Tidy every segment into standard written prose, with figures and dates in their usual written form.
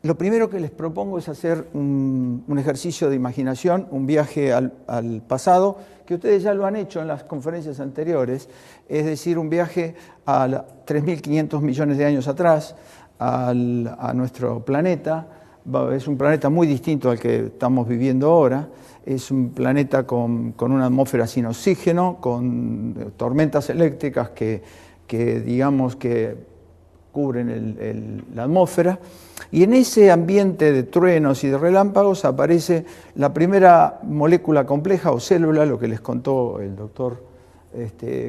Lo primero que les propongo es hacer un ejercicio de imaginación, un viaje al pasado, que ustedes ya lo han hecho en las conferencias anteriores, es decir, un viaje a 3.500 millones de años atrás, a nuestro planeta. Es un planeta muy distinto al que estamos viviendo ahora. Es un planeta con una atmósfera sin oxígeno, con tormentas eléctricas que digamos que cubren la atmósfera, y en ese ambiente de truenos y de relámpagos aparece la primera molécula compleja o célula, lo que les contó el doctor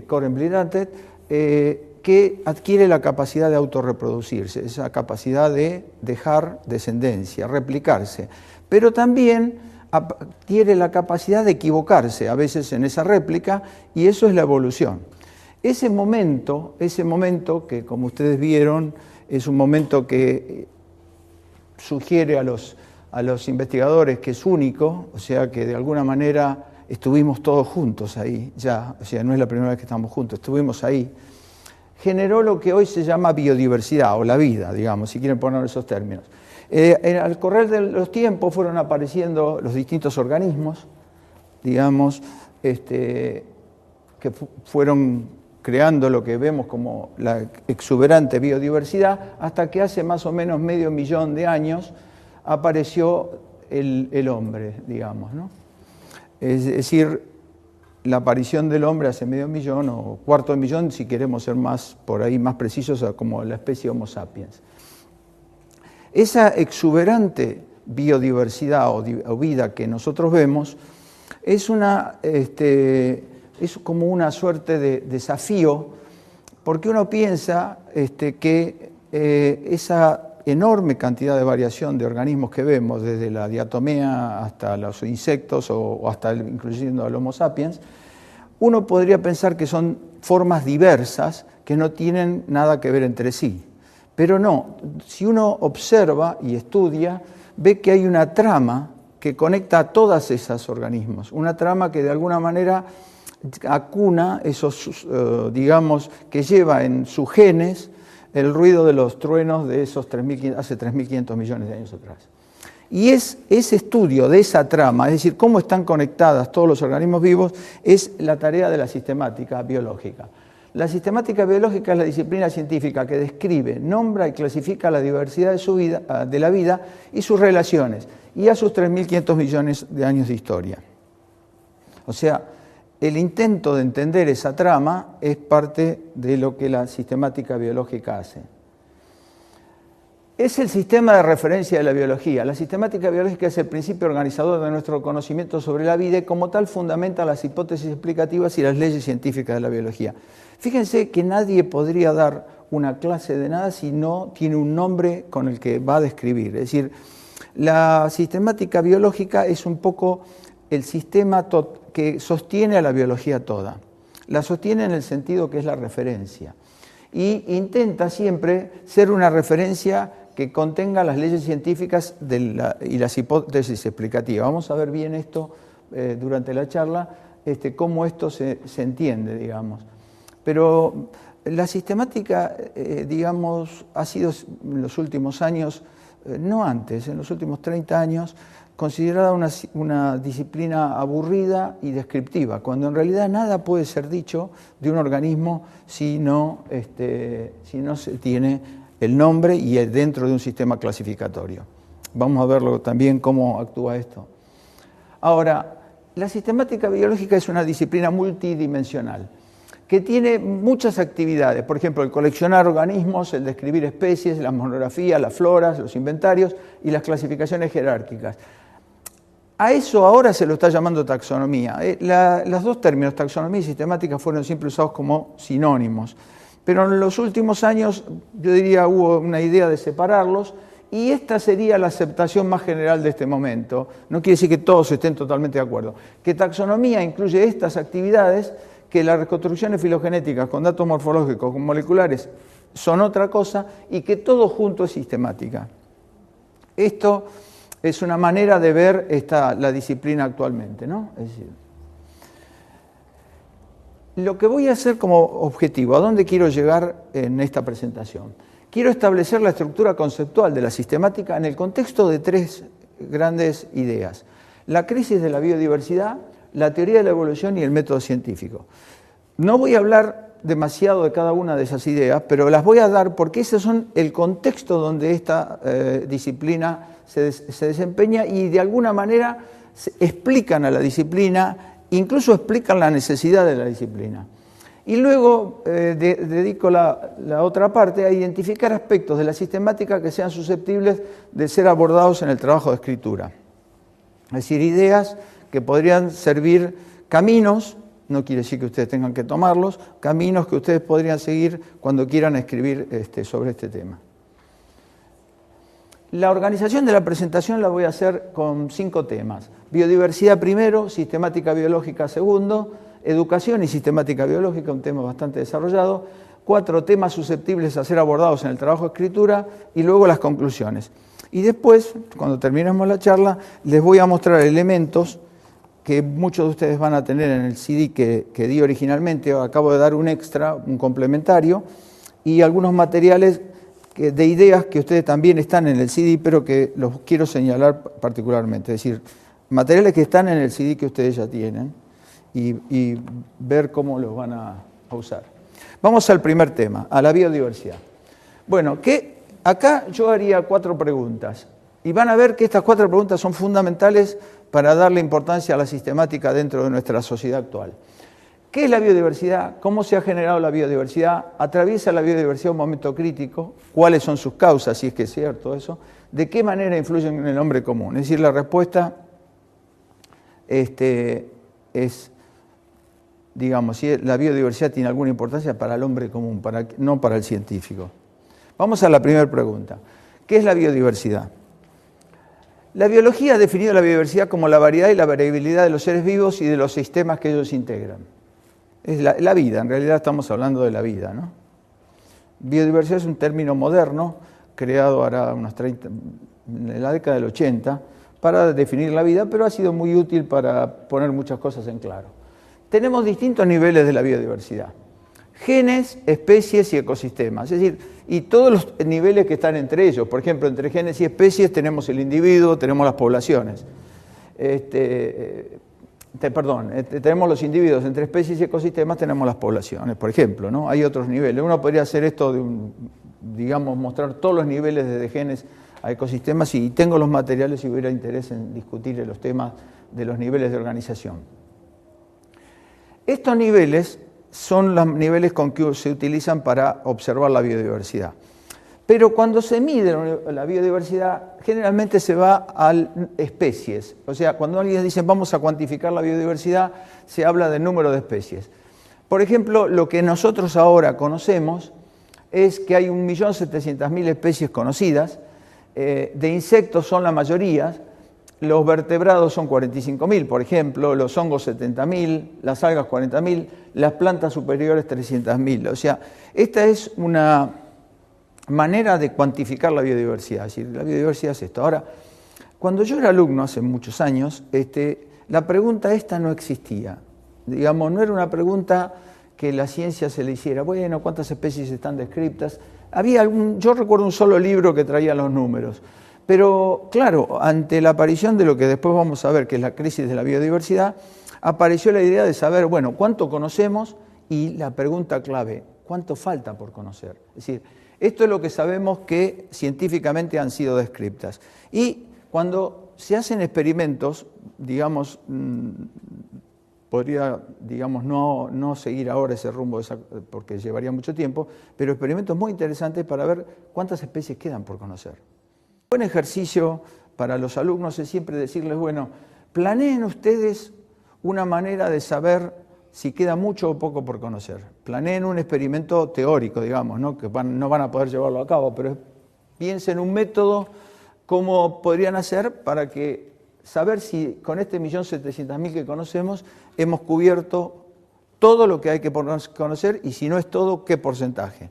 Koren Blindated, que adquiere la capacidad de autorreproducirse, esa capacidad de dejar descendencia, replicarse, pero también adquiere la capacidad de equivocarse a veces en esa réplica, y eso es la evolución. Ese momento que, como ustedes vieron, es un momento que sugiere a los investigadores que es único, o sea que de alguna manera estuvimos todos juntos ahí, ya, o sea, no es la primera vez que estamos juntos, estuvimos ahí, generó lo que hoy se llama biodiversidad, o la vida, digamos, si quieren poner esos términos. Al correr de los tiempos fueron apareciendo los distintos organismos, digamos, que fueron creando lo que vemos como la exuberante biodiversidad, hasta que hace más o menos 500.000 de años apareció el hombre, digamos, ¿no? Es decir, la aparición del hombre hace 500.000 o 250.000, si queremos ser más por ahí más precisos, como la especie Homo sapiens. Esa exuberante biodiversidad o vida que nosotros vemos es es como una suerte de desafío, porque uno piensa que esa enorme cantidad de variación de organismos que vemos, desde la diatomea hasta los insectos o hasta incluyendo al Homo sapiens, uno podría pensar que son formas diversas que no tienen nada que ver entre sí. Pero no, si uno observa y estudia, ve que hay una trama que conecta a todos esos organismos, una trama que de alguna manera acuna esos, digamos, que lleva en sus genes el ruido de los truenos de esos hace 3.500 millones de años atrás. Y ese estudio de esa trama, es decir, cómo están conectadas todos los organismos vivos, es la tarea de la sistemática biológica. La sistemática biológica es la disciplina científica que describe, nombra y clasifica la diversidad de la vida y sus relaciones, y a sus 3.500 millones de años de historia. O sea, el intento de entender esa trama es parte de lo que la sistemática biológica hace. Es el sistema de referencia de la biología. La sistemática biológica es el principio organizador de nuestro conocimiento sobre la vida y como tal fundamenta las hipótesis explicativas y las leyes científicas de la biología. Fíjense que nadie podría dar una clase de nada si no tiene un nombre con el que va a describir. Es decir, la sistemática biológica es un poco el sistema que sostiene a la biología toda. La sostiene en el sentido que es la referencia. Y intenta siempre ser una referencia que contenga las leyes científicas y las hipótesis explicativas. Vamos a ver bien esto durante la charla, cómo esto se entiende, digamos. Pero la sistemática, digamos, ha sido en los últimos años, no antes, en los últimos 30 años, considerada una disciplina aburrida y descriptiva, cuando en realidad nada puede ser dicho de un organismo si no se tiene el nombre y dentro de un sistema clasificatorio. Vamos a verlo también cómo actúa esto. Ahora, la sistemática biológica es una disciplina multidimensional que tiene muchas actividades, por ejemplo, el coleccionar organismos, el describir especies, la monografía, las floras, los inventarios y las clasificaciones jerárquicas. A eso ahora se lo está llamando taxonomía. Los dos términos, taxonomía y sistemática, fueron siempre usados como sinónimos. Pero en los últimos años, yo diría, hubo una idea de separarlos y esta sería la aceptación más general de este momento. No quiere decir que todos estén totalmente de acuerdo. Que taxonomía incluye estas actividades, que las reconstrucciones filogenéticas con datos morfológicos, con moleculares, son otra cosa y que todo junto es sistemática. Esto es una manera de ver la disciplina actualmente, ¿no? Es decir, lo que voy a hacer como objetivo, ¿a dónde quiero llegar en esta presentación? quiero establecer la estructura conceptual de la sistemática en el contexto de tres grandes ideas: la crisis de la biodiversidad, la teoría de la evolución y el método científico. No voy a hablar demasiado de cada una de esas ideas, pero las voy a dar porque ese son el contexto donde esta disciplina se desempeña y de alguna manera explican a la disciplina, incluso explican la necesidad de la disciplina. Y luego dedico la otra parte a identificar aspectos de la sistemática que sean susceptibles de ser abordados en el trabajo de escritura. Es decir, ideas que podrían servir caminos, no quiere decir que ustedes tengan que tomarlos, caminos que ustedes podrían seguir cuando quieran escribir sobre este tema. La organización de la presentación la voy a hacer con 5 temas. Biodiversidad primero, sistemática biológica segundo, educación y sistemática biológica, un tema bastante desarrollado, 4 temas susceptibles a ser abordados en el trabajo de escritura y luego las conclusiones. Y después, cuando terminemos la charla, les voy a mostrar elementos que muchos de ustedes van a tener en el CD que di originalmente. Acabo de dar un extra, un complementario, y algunos materiales de ideas que ustedes también están en el CD, pero que los quiero señalar particularmente. Es decir, materiales que están en el CD que ustedes ya tienen y ver cómo los van a usar. Vamos al primer tema, a la biodiversidad. Bueno, acá yo haría 4 preguntas y van a ver que estas 4 preguntas son fundamentales para darle importancia a la sistemática dentro de nuestra sociedad actual. ¿Qué es la biodiversidad? ¿Cómo se ha generado la biodiversidad? ¿Atraviesa la biodiversidad un momento crítico? ¿Cuáles son sus causas, si es que es cierto eso? ¿De qué manera influyen en el hombre común? Es decir, la respuesta es, digamos, si la biodiversidad tiene alguna importancia para el hombre común, no para el científico. Vamos a la primera pregunta. ¿Qué es la biodiversidad? La biología ha definido la biodiversidad como la variedad y la variabilidad de los seres vivos y de los sistemas que ellos integran. Es la vida, en realidad estamos hablando de la vida, ¿no? Biodiversidad es un término moderno, creado ahora unos 30, en la década del 80, para definir la vida, pero ha sido muy útil para poner muchas cosas en claro. Tenemos distintos niveles de la biodiversidad: genes, especies y ecosistemas, es decir, y todos los niveles que están entre ellos. Por ejemplo, entre genes y especies tenemos el individuo, tenemos las poblaciones. Tenemos los individuos, entre especies y ecosistemas tenemos las poblaciones, por ejemplo, ¿no? Hay otros niveles. Uno podría hacer esto digamos, mostrar todos los niveles desde genes a ecosistemas, y tengo los materiales si hubiera interés en discutir los temas de los niveles de organización. Estos niveles son los niveles con que se utilizan para observar la biodiversidad. Pero cuando se mide la biodiversidad, generalmente se va a especies. O sea, cuando alguien dice vamos a cuantificar la biodiversidad, se habla del número de especies. Por ejemplo, lo que nosotros ahora conocemos es que hay 1.700.000 especies conocidas. De insectos son la mayoría. Los vertebrados son 45.000, por ejemplo, los hongos 70.000, las algas 40.000, las plantas superiores 300.000. O sea, esta es una manera de cuantificar la biodiversidad. Es decir, la biodiversidad es esto. Ahora, cuando yo era alumno hace muchos años, la pregunta esta no existía. Digamos, no era una pregunta que la ciencia se le hiciera. Bueno, ¿cuántas especies están descritas? Yo recuerdo un solo libro que traía los números. Pero, claro, ante la aparición de lo que después vamos a ver, que es la crisis de la biodiversidad, apareció la idea de saber, bueno, ¿cuánto conocemos? Y la pregunta clave, ¿cuánto falta por conocer? Es decir, esto es lo que sabemos que científicamente han sido descriptas. Y cuando se hacen experimentos, digamos, podría, digamos, no seguir ahora ese rumbo porque llevaría mucho tiempo, pero experimentos muy interesantes para ver cuántas especies quedan por conocer. Un buen ejercicio para los alumnos es siempre decirles, bueno, planeen ustedes una manera de saber si queda mucho o poco por conocer. Planeen un experimento teórico, digamos, ¿no? Que no van a poder llevarlo a cabo, pero piensen un método cómo podrían hacer para saber si con este 1.700.000 que conocemos hemos cubierto todo lo que hay que conocer, y si no es todo, qué porcentaje.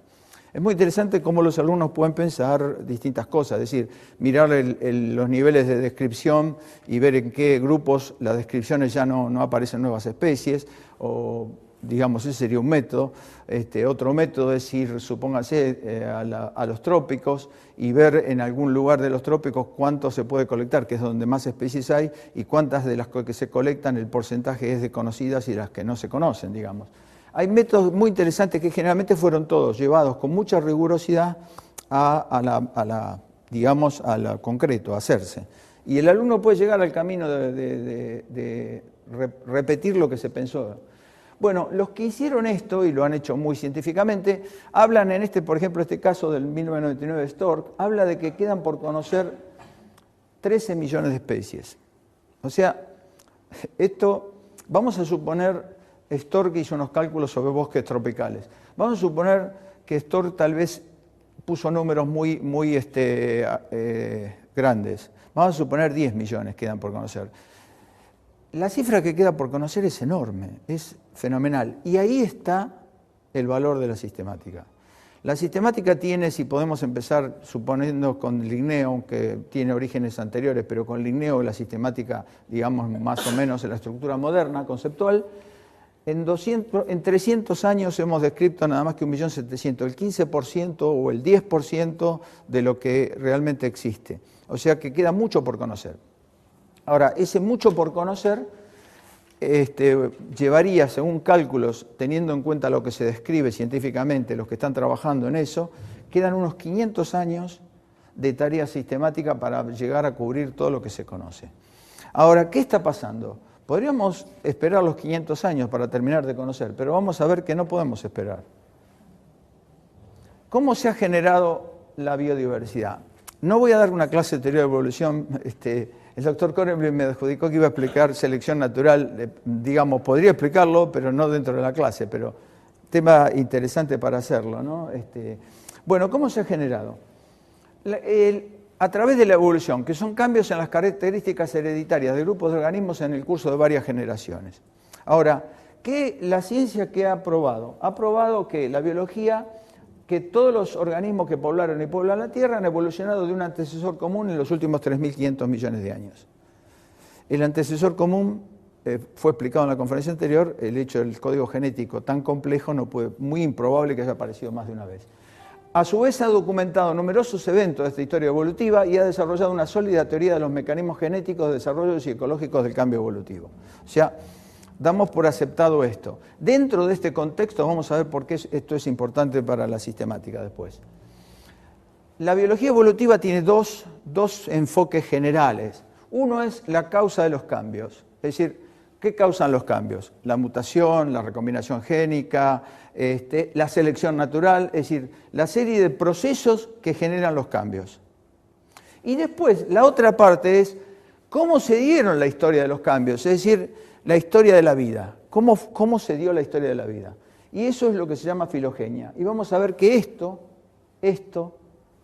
Es muy interesante cómo los alumnos pueden pensar distintas cosas, es decir, mirar los niveles de descripción y ver en qué grupos las descripciones ya no aparecen nuevas especies, o digamos, ese sería un método. Otro método es ir, supóngase, a los trópicos y ver en algún lugar de los trópicos cuánto se puede colectar, que es donde más especies hay, y cuántas de las que se colectan el porcentaje es de conocidas y las que no se conocen, digamos. Hay métodos muy interesantes que generalmente fueron todos llevados con mucha rigurosidad digamos, a lo concreto, a hacerse. Y el alumno puede llegar al camino de repetir lo que se pensó. Bueno, los que hicieron esto, y lo han hecho muy científicamente, hablan por ejemplo, este caso del 1999 Stork, habla de que quedan por conocer 13 millones de especies. O sea, vamos a suponer, Stork hizo unos cálculos sobre bosques tropicales. Vamos a suponer que Stork tal vez puso números muy grandes. Vamos a suponer 10 millones quedan por conocer. La cifra que queda por conocer es enorme, es fenomenal. Y ahí está el valor de la sistemática. La sistemática tiene, si podemos empezar suponiendo con Linneo, aunque tiene orígenes anteriores, pero con Linneo la sistemática, digamos, más o menos en la estructura moderna, conceptual, en 300 años hemos descrito nada más que 1.700.000, el 15% o el 10% de lo que realmente existe. O sea que queda mucho por conocer. Ahora, ese mucho por conocer llevaría, según cálculos, teniendo en cuenta lo que se describe científicamente, los que están trabajando en eso, quedan unos 500 años de tarea sistemática para llegar a cubrir todo lo que se conoce. Ahora, ¿qué está pasando? Podríamos esperar los 500 años para terminar de conocer, pero vamos a ver que no podemos esperar. ¿Cómo se ha generado la biodiversidad? No voy a dar una clase de teoría de evolución. El doctor Korenblum me adjudicó que iba a explicar selección natural. Digamos, podría explicarlo, pero no dentro de la clase, pero tema interesante para hacerlo, ¿no? Bueno, ¿cómo se ha generado? A través de la evolución, que son cambios en las características hereditarias de grupos de organismos en el curso de varias generaciones. Ahora, la ciencia que ha probado que la biología, que todos los organismos que poblaron y pueblan la Tierra han evolucionado de un antecesor común en los últimos 3.500 millones de años. El antecesor común fue explicado en la conferencia anterior, el hecho del código genético tan complejo muy improbable que haya aparecido más de una vez. A su vez ha documentado numerosos eventos de esta historia evolutiva y ha desarrollado una sólida teoría de los mecanismos genéticos, desarrollos y ecológicos del cambio evolutivo. O sea, damos por aceptado esto. Dentro de este contexto vamos a ver por qué esto es importante para la sistemática después. La biología evolutiva tiene dos enfoques generales. Uno es la causa de los cambios, es decir, ¿qué causan los cambios? La mutación, la recombinación génica, la selección natural, es decir, la serie de procesos que generan los cambios. Y después, la otra parte es cómo se dieron la historia de los cambios, es decir, la historia de la vida. ¿Cómo se dio la historia de la vida? Y eso es lo que se llama filogenia. Y vamos a ver que esto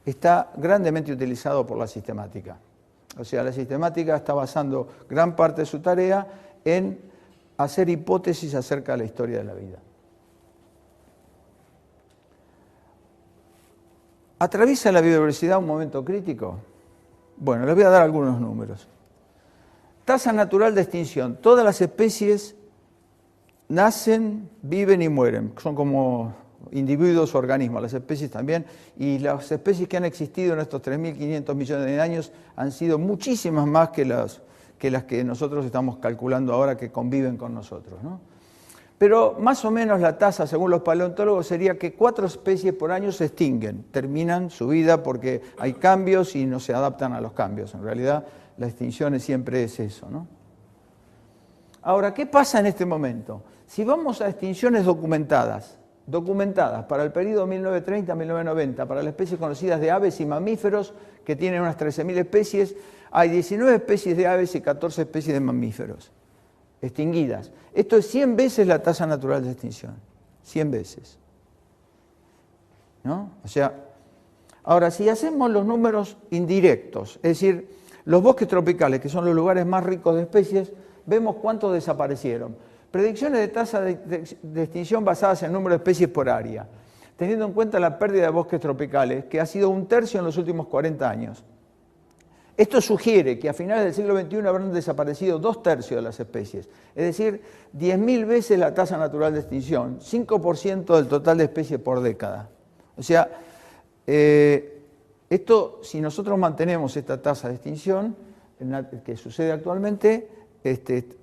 está grandemente utilizado por la sistemática. O sea, la sistemática está basando gran parte de su tarea en hacer hipótesis acerca de la historia de la vida. ¿Atraviesa la biodiversidad un momento crítico? Bueno, les voy a dar algunos números. Tasa natural de extinción. Todas las especies nacen, viven y mueren. Son como individuos o organismos, las especies también. Y las especies que han existido en estos 3.500 millones de años han sido muchísimas más que las que nosotros estamos calculando ahora que conviven con nosotros, ¿no? Pero más o menos la tasa, según los paleontólogos, sería que 4 especies por año se extinguen, terminan su vida porque hay cambios y no se adaptan a los cambios. En realidad, la extinción siempre es eso, ¿no? Ahora, ¿qué pasa en este momento? Si vamos a extinciones documentadas para el periodo 1930-1990, para las especies conocidas de aves y mamíferos, que tienen unas 13.000 especies, hay 19 especies de aves y 14 especies de mamíferos extinguidas. Esto es 100 veces la tasa natural de extinción. 100 veces. ¿No? O sea, ahora, si hacemos los números indirectos, es decir, los bosques tropicales, que son los lugares más ricos de especies, vemos cuántos desaparecieron. Predicciones de tasa de extinción basadas en número de especies por área, teniendo en cuenta la pérdida de bosques tropicales, que ha sido 1/3 en los últimos 40 años. Esto sugiere que a finales del siglo XXI habrán desaparecido 2/3 de las especies, es decir, 10.000 veces la tasa natural de extinción, 5% del total de especies por década. O sea, esto, si nosotros mantenemos esta tasa de extinción, que sucede actualmente,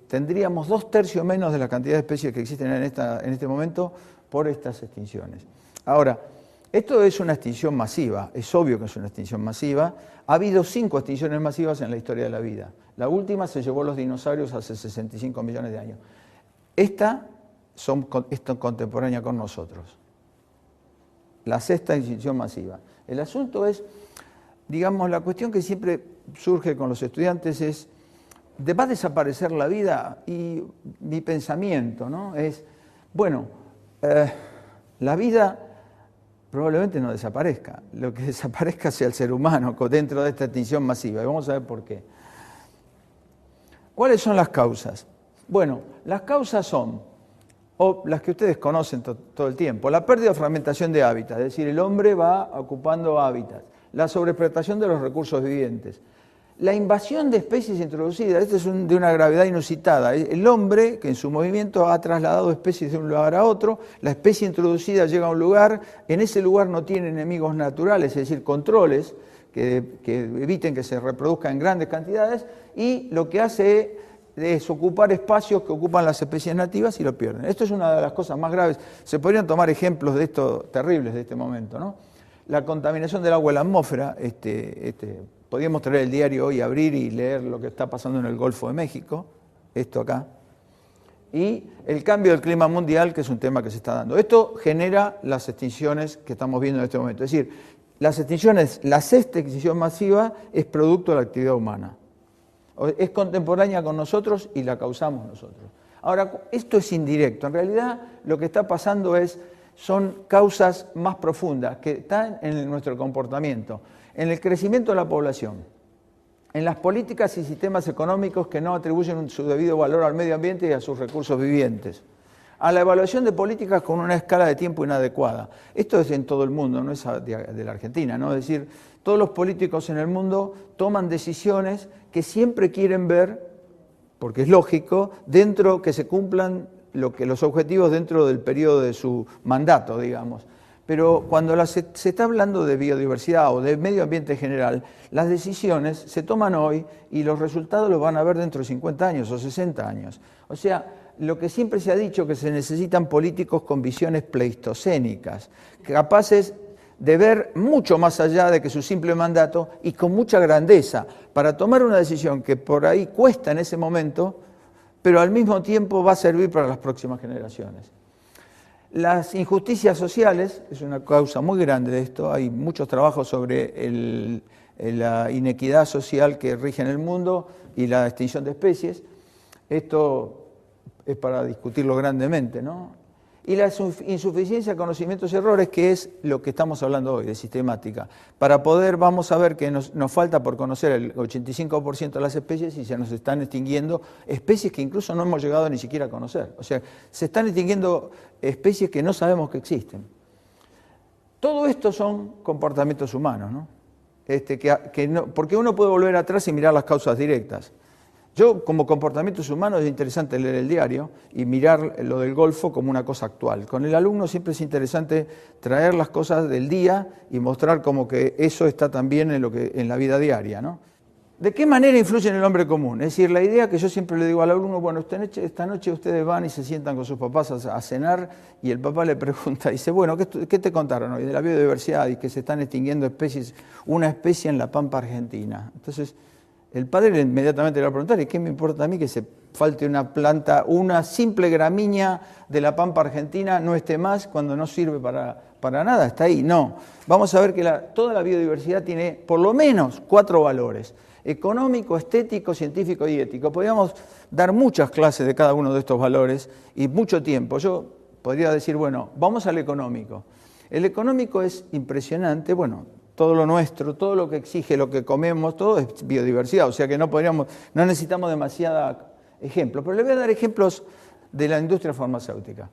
tendríamos 2/3 menos de la cantidad de especies que existen en este momento por estas extinciones. Ahora, esto es una extinción masiva, es obvio que es una extinción masiva. Ha habido 5 extinciones masivas en la historia de la vida. La última se llevó los dinosaurios hace 65 millones de años. Esta es contemporánea con nosotros. La 6ª extinción masiva. El asunto es, digamos, la cuestión que siempre surge con los estudiantes es, ¿va a desaparecer la vida? Y mi pensamiento, ¿no?, es, bueno, la vida probablemente no desaparezca. Lo que desaparezca sea el ser humano dentro de esta extinción masiva. Y vamos a ver por qué. ¿Cuáles son las causas? Bueno, las causas son, las que ustedes conocen todo el tiempo, la pérdida o fragmentación de hábitats, es decir, el hombre va ocupando hábitats, la sobreexplotación de los recursos vivientes, la invasión de especies introducidas. Esto es de una gravedad inusitada. El hombre, que en su movimiento ha trasladado especies de un lugar a otro, la especie introducida llega a un lugar, en ese lugar no tiene enemigos naturales, es decir, controles que eviten que se reproduzca en grandes cantidades, y lo que hace es ocupar espacios que ocupan las especies nativas y lo pierden. Esto es una de las cosas más graves. Se podrían tomar ejemplos de esto terribles de este momento, ¿no? La contaminación del agua en la atmósfera. Podríamos traer el diario hoy, abrir y leer lo que está pasando en el Golfo de México, esto acá, y el cambio del clima mundial, que es un tema que se está dando. Esto genera las extinciones que estamos viendo en este momento. Es decir, las extinciones, la 6ª extinción masiva es producto de la actividad humana. Es contemporánea con nosotros y la causamos nosotros. Ahora, esto es indirecto. En realidad, lo que está pasando son causas más profundas que están en nuestro comportamiento, en el crecimiento de la población, en las políticas y sistemas económicos que no atribuyen su debido valor al medio ambiente y a sus recursos vivientes, a la evaluación de políticas con una escala de tiempo inadecuada. Esto es en todo el mundo, no es de la Argentina, ¿no? Es decir, todos los políticos en el mundo toman decisiones que siempre quieren ver, porque es lógico, que se cumplan los objetivos dentro del periodo de su mandato, digamos. Pero cuando se está hablando de biodiversidad o de medio ambiente en general, las decisiones se toman hoy y los resultados los van a ver dentro de 50 años o 60 años. O sea, lo que siempre se ha dicho, que se necesitan políticos con visiones pleistocénicas, capaces de ver mucho más allá de que su simple mandato y con mucha grandeza, para tomar una decisión que por ahí cuesta en ese momento, pero al mismo tiempo va a servir para las próximas generaciones. Las injusticias sociales es una causa muy grande de esto. Hay muchos trabajos sobre la inequidad social que rige en el mundo y la extinción de especies. Esto es para discutirlo grandemente, ¿no? Y la insuficiencia de conocimientos y errores, que es lo que estamos hablando hoy, de sistemática. Para poder, vamos a ver que nos falta por conocer el 85% de las especies y se nos están extinguiendo especies que incluso no hemos llegado ni siquiera a conocer. O sea, se están extinguiendo especies que no sabemos que existen. Todo esto son comportamientos humanos, ¿no? Porque uno puede volver atrás y mirar las causas directas. Yo, como comportamientos humanos, es interesante leer el diario y mirar lo del Golfo como una cosa actual. Con el alumno siempre es interesante traer las cosas del día y mostrar como que eso está también en la vida diaria, ¿no? ¿De qué manera influye en el hombre común? Es decir, la idea que yo siempre le digo al alumno, bueno, esta noche ustedes van y se sientan con sus papás a cenar y el papá le pregunta, dice, bueno, ¿qué te contaron hoy de la biodiversidad y que se están extinguiendo especies, una especie en la pampa argentina? Entonces, el padre inmediatamente le va a preguntar, ¿y qué me importa a mí que se falte una planta, una simple gramínea de la pampa argentina no esté más cuando no sirve para nada? Está ahí. No. Vamos a ver que toda la biodiversidad tiene por lo menos 4 valores: económico, estético, científico y ético. Podríamos dar muchas clases de cada uno de estos valores y mucho tiempo. Yo podría decir, bueno, vamos al económico. El económico es impresionante, bueno, todo lo nuestro, todo lo que exige, lo que comemos, todo es biodiversidad, o sea que no necesitamos demasiada ejemplos. Pero le voy a dar ejemplos de la industria farmacéutica.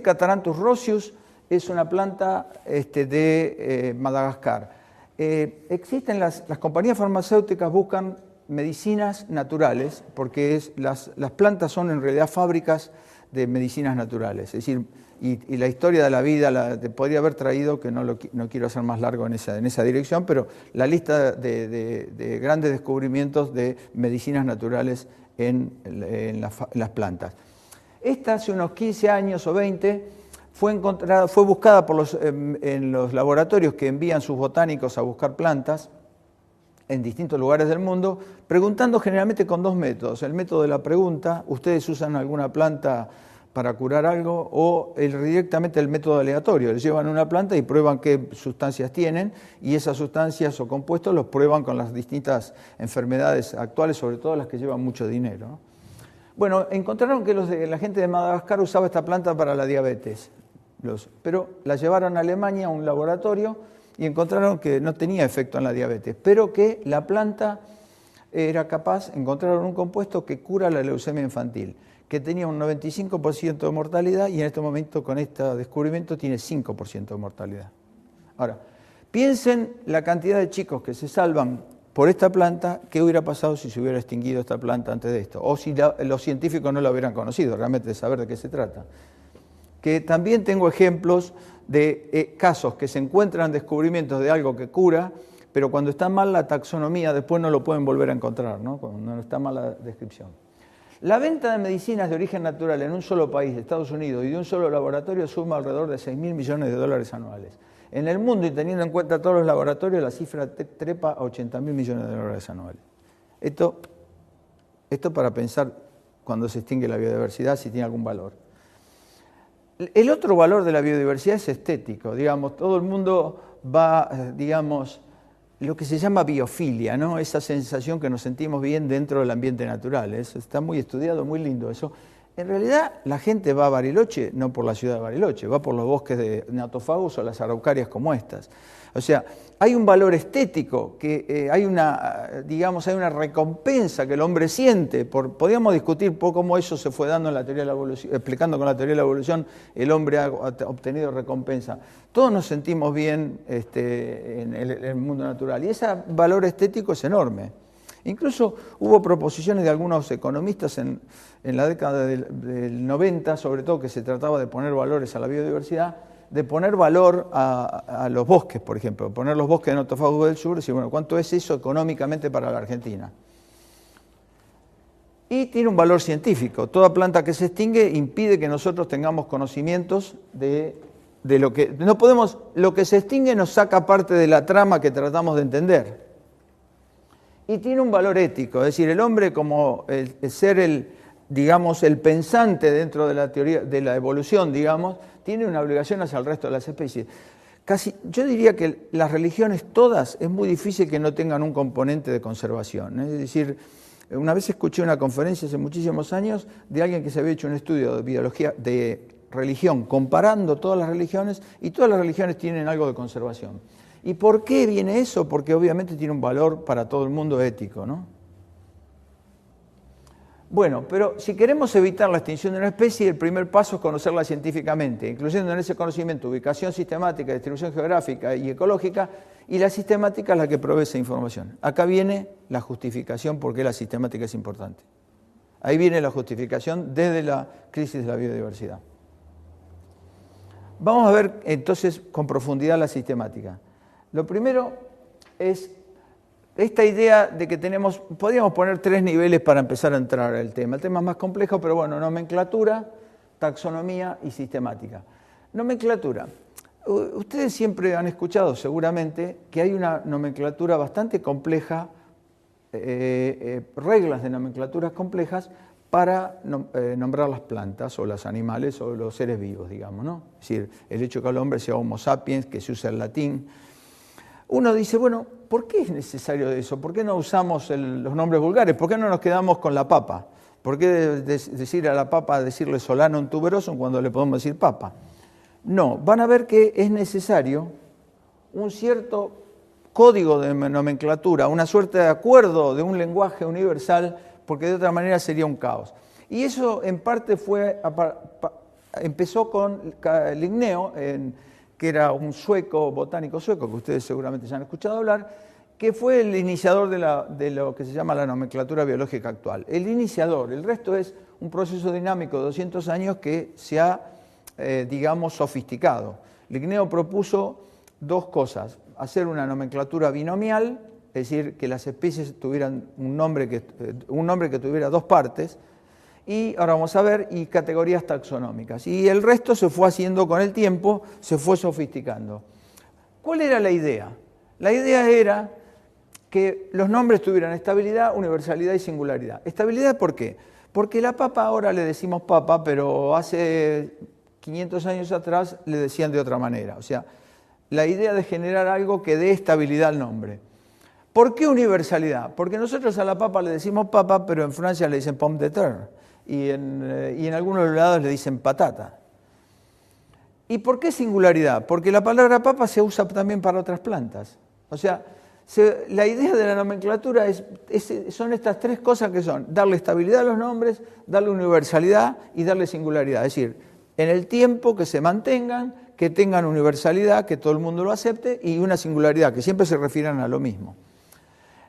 Catharanthus roseus es una planta de Madagascar. Existen las compañías farmacéuticas buscan medicinas naturales, porque las plantas son en realidad fábricas de medicinas naturales. Es decir, y la historia de la vida te podría haber traído, que no quiero hacer más largo en esa dirección, pero la lista de grandes descubrimientos de medicinas naturales en las plantas. Esta hace unos 15 años o 20 fue buscada en los laboratorios que envían sus botánicos a buscar plantas en distintos lugares del mundo, preguntando generalmente con dos métodos. El método de la pregunta, ¿ustedes usan alguna planta para curar algo? O directamente el método aleatorio, les llevan una planta y prueban qué sustancias tienen, y esas sustancias o compuestos los prueban con las distintas enfermedades actuales, sobre todo las que llevan mucho dinero, ¿no? Bueno, encontraron que la gente de Madagascar usaba esta planta para la diabetes, pero la llevaron a Alemania a un laboratorio y encontraron que no tenía efecto en la diabetes, pero que la planta era capaz, encontraron un compuesto que cura la leucemia infantil, que tenía un 95% de mortalidad y en este momento con este descubrimiento tiene 5% de mortalidad. Ahora, piensen la cantidad de chicos que se salvan por esta planta, ¿qué hubiera pasado si se hubiera extinguido esta planta antes de esto? O si los científicos no la hubieran conocido, realmente de saber de qué se trata. Que también tengo ejemplos de casos que se encuentran descubrimientos de algo que cura, pero cuando está mal la taxonomía después no lo pueden volver a encontrar, ¿no? Cuando está mal la descripción. La venta de medicinas de origen natural en un solo país, Estados Unidos, y de un solo laboratorio suma alrededor de 6.000 millones de dólares anuales. En el mundo, y teniendo en cuenta todos los laboratorios, la cifra trepa a 80.000 millones de dólares anuales. Esto para pensar cuando se extingue la biodiversidad, si tiene algún valor. El otro valor de la biodiversidad es estético. Digamos, todo el mundo va, digamos, lo que se llama biofilia, ¿no? Esa sensación que nos sentimos bien dentro del ambiente natural. Está muy estudiado, muy lindo eso. En realidad, la gente va a Bariloche no por la ciudad de Bariloche, va por los bosques de Natofagus o las araucarias como estas. O sea, hay un valor estético, que hay una recompensa que el hombre siente. Podríamos discutir un poco cómo eso se fue dando en la teoría de la evolución, explicando con la teoría de la evolución, el hombre ha obtenido recompensa. Todos nos sentimos bien en el mundo natural y ese valor estético es enorme. Incluso hubo proposiciones de algunos economistas en la década del 90, sobre todo que se trataba de poner valores a la biodiversidad, de poner valor a los bosques, por ejemplo, poner los bosques de Natofagus del Sur y decir, bueno, ¿cuánto es eso económicamente para la Argentina? Y tiene un valor científico. Toda planta que se extingue impide que nosotros tengamos conocimientos de lo que... No podemos, lo que se extingue nos saca parte de la trama que tratamos de entender. Y tiene un valor ético, es decir, el hombre como el ser el pensante dentro de la teoría de la evolución, digamos, tiene una obligación hacia el resto de las especies. Yo diría que las religiones todas es muy difícil que no tengan un componente de conservación. Es decir, una vez escuché una conferencia hace muchísimos años de alguien que se había hecho un estudio de biología, de religión, comparando todas las religiones, y todas las religiones tienen algo de conservación. ¿Y por qué viene eso? Porque obviamente tiene un valor para todo el mundo ético, ¿no? Bueno, pero si queremos evitar la extinción de una especie, el primer paso es conocerla científicamente, incluyendo en ese conocimiento ubicación sistemática, distribución geográfica y ecológica, y la sistemática es la que provee esa información. Acá viene la justificación por qué la sistemática es importante. Ahí viene la justificación desde la crisis de la biodiversidad. Vamos a ver entonces con profundidad la sistemática. Lo primero es esta idea de que podríamos poner 3 niveles para empezar a entrar al tema. El tema es más complejo, pero bueno, nomenclatura, taxonomía y sistemática. Nomenclatura. Ustedes siempre han escuchado seguramente que hay una nomenclatura bastante compleja, reglas de nomenclaturas complejas para nombrar las plantas o los animales o los seres vivos, digamos, ¿no? Es decir, el hecho que el hombre sea Homo sapiens, que se usa el latín. Uno dice, bueno, ¿por qué es necesario eso? ¿Por qué no usamos los nombres vulgares? ¿Por qué no nos quedamos con la papa? ¿Por qué decir a la papa, decirle Solanum tuberosum cuando le podemos decir papa? No, van a ver que es necesario un cierto código de nomenclatura, una suerte de acuerdo de un lenguaje universal, porque de otra manera sería un caos. Y eso en parte empezó con Linneo, que era un sueco, botánico sueco, que ustedes seguramente ya han escuchado hablar, que fue el iniciador de lo que se llama la nomenclatura biológica actual. El iniciador, el resto es un proceso dinámico de 200 años que se ha, digamos, sofisticado. Linneo propuso dos cosas: hacer una nomenclatura binomial, es decir, que las especies tuvieran un nombre que tuviera dos partes, y ahora vamos a ver, y categorías taxonómicas. Y el resto se fue haciendo con el tiempo, se fue sofisticando. ¿Cuál era la idea? La idea era que los nombres tuvieran estabilidad, universalidad y singularidad. ¿Estabilidad por qué? Porque la papa ahora le decimos papa, pero hace 500 años atrás le decían de otra manera. O sea, la idea de generar algo que dé estabilidad al nombre. ¿Por qué universalidad? Porque nosotros a la papa le decimos papa, pero en Francia le dicen pomme de terre y en algunos lados le dicen patata. ¿Y por qué singularidad? Porque la palabra papa se usa también para otras plantas. O sea, la idea de la nomenclatura son estas tres cosas que son: darle estabilidad a los nombres, darle universalidad y darle singularidad. Es decir, en el tiempo que se mantengan, que tengan universalidad, que todo el mundo lo acepte, y una singularidad, que siempre se refieran a lo mismo.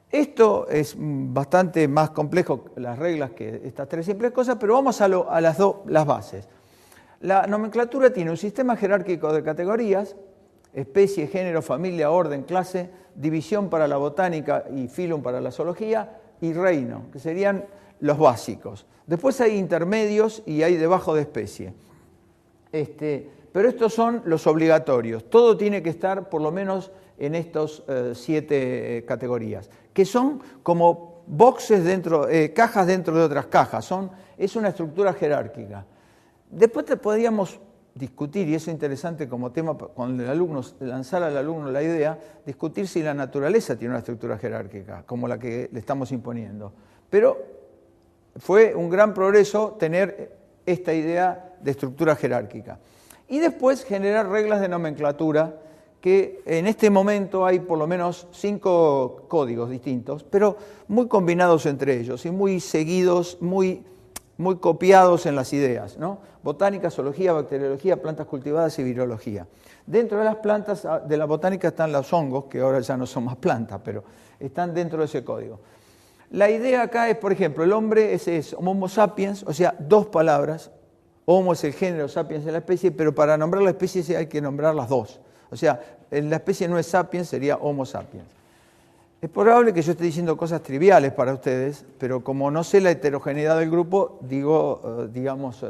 Esto es bastante más complejo, las reglas, que estas tres simples cosas, pero vamos a las bases. La nomenclatura tiene un sistema jerárquico de categorías: especie, género, familia, orden, clase, división para la botánica y filum para la zoología, y reino, que serían los básicos. Después hay intermedios y hay debajo de especie. Pero estos son los obligatorios. Todo tiene que estar por lo menos en estos 7 categorías, que son como boxes cajas dentro de otras cajas. Es una estructura jerárquica. Después podríamos discutir, y eso es interesante como tema, cuando el alumno, lanzar al alumno la idea, discutir si la naturaleza tiene una estructura jerárquica, como la que le estamos imponiendo. Pero fue un gran progreso tener esta idea de estructura jerárquica. Y después generar reglas de nomenclatura, que en este momento hay por lo menos 5 códigos distintos, pero muy combinados entre ellos y muy seguidos, muy copiados en las ideas, ¿no? Botánica, zoología, bacteriología, plantas cultivadas y virología. Dentro de las plantas de la botánica están los hongos, que ahora ya no son más plantas, pero están dentro de ese código. La idea acá es, por ejemplo, el hombre es Homo sapiens, o sea, 2 palabras. Homo es el género, sapiens es la especie, pero para nombrar la especie hay que nombrar las 2. O sea, la especie no es sapiens, sería Homo sapiens. Es probable que yo esté diciendo cosas triviales para ustedes, pero como no sé la heterogeneidad del grupo, digamos,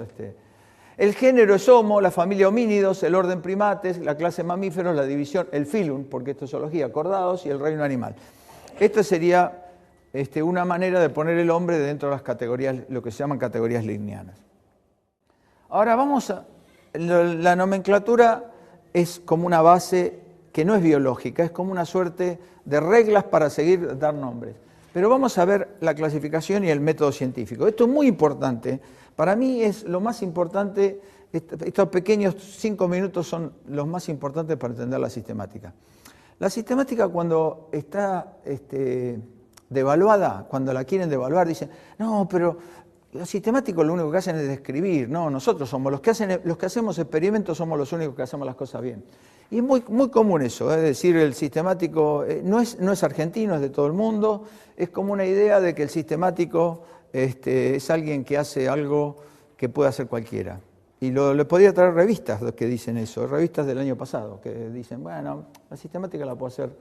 el género es Homo, la familia homínidos, el orden primates, la clase mamíferos, la división, el filum, porque esto es zoología, cordados, y el reino animal. Esta sería una manera de poner el hombre dentro de las categorías, lo que se llaman categorías linneanas. Ahora la nomenclatura es como una base que no es biológica, es como una suerte de reglas para dar nombres. Pero vamos a ver la clasificación y el método científico. Esto es muy importante. Para mí es lo más importante, estos pequeños 5 minutos son los más importantes para entender la sistemática. La sistemática, cuando está devaluada, cuando la quieren devaluar, dicen, no, pero los sistemáticos lo único que hacen es describir. No, nosotros somos los que hacemos experimentos, somos los únicos que hacemos las cosas bien. Y es muy común eso, es decir, el sistemático no es argentino, es de todo el mundo. Es como una idea de que el sistemático es alguien que hace algo que puede hacer cualquiera. Y le podría traer revistas que dicen eso, revistas del año pasado, que dicen, bueno, la sistemática la puede hacer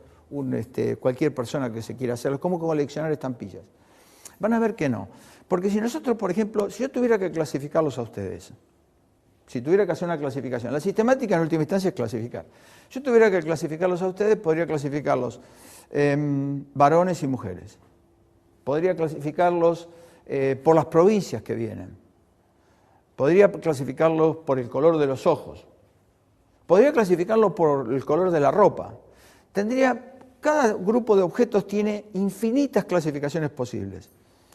cualquier persona que se quiera hacerlo. Es como coleccionar estampillas. Van a ver que no. Porque si nosotros, por ejemplo, si yo tuviera que clasificarlos a ustedes, si tuviera que hacer una clasificación, la sistemática en última instancia es clasificar. Si yo tuviera que clasificarlos a ustedes, podría clasificarlos varones y mujeres. Podría clasificarlos por las provincias que vienen. Podría clasificarlos por el color de los ojos. Podría clasificarlos por el color de la ropa. Cada grupo de objetos tiene infinitas clasificaciones posibles.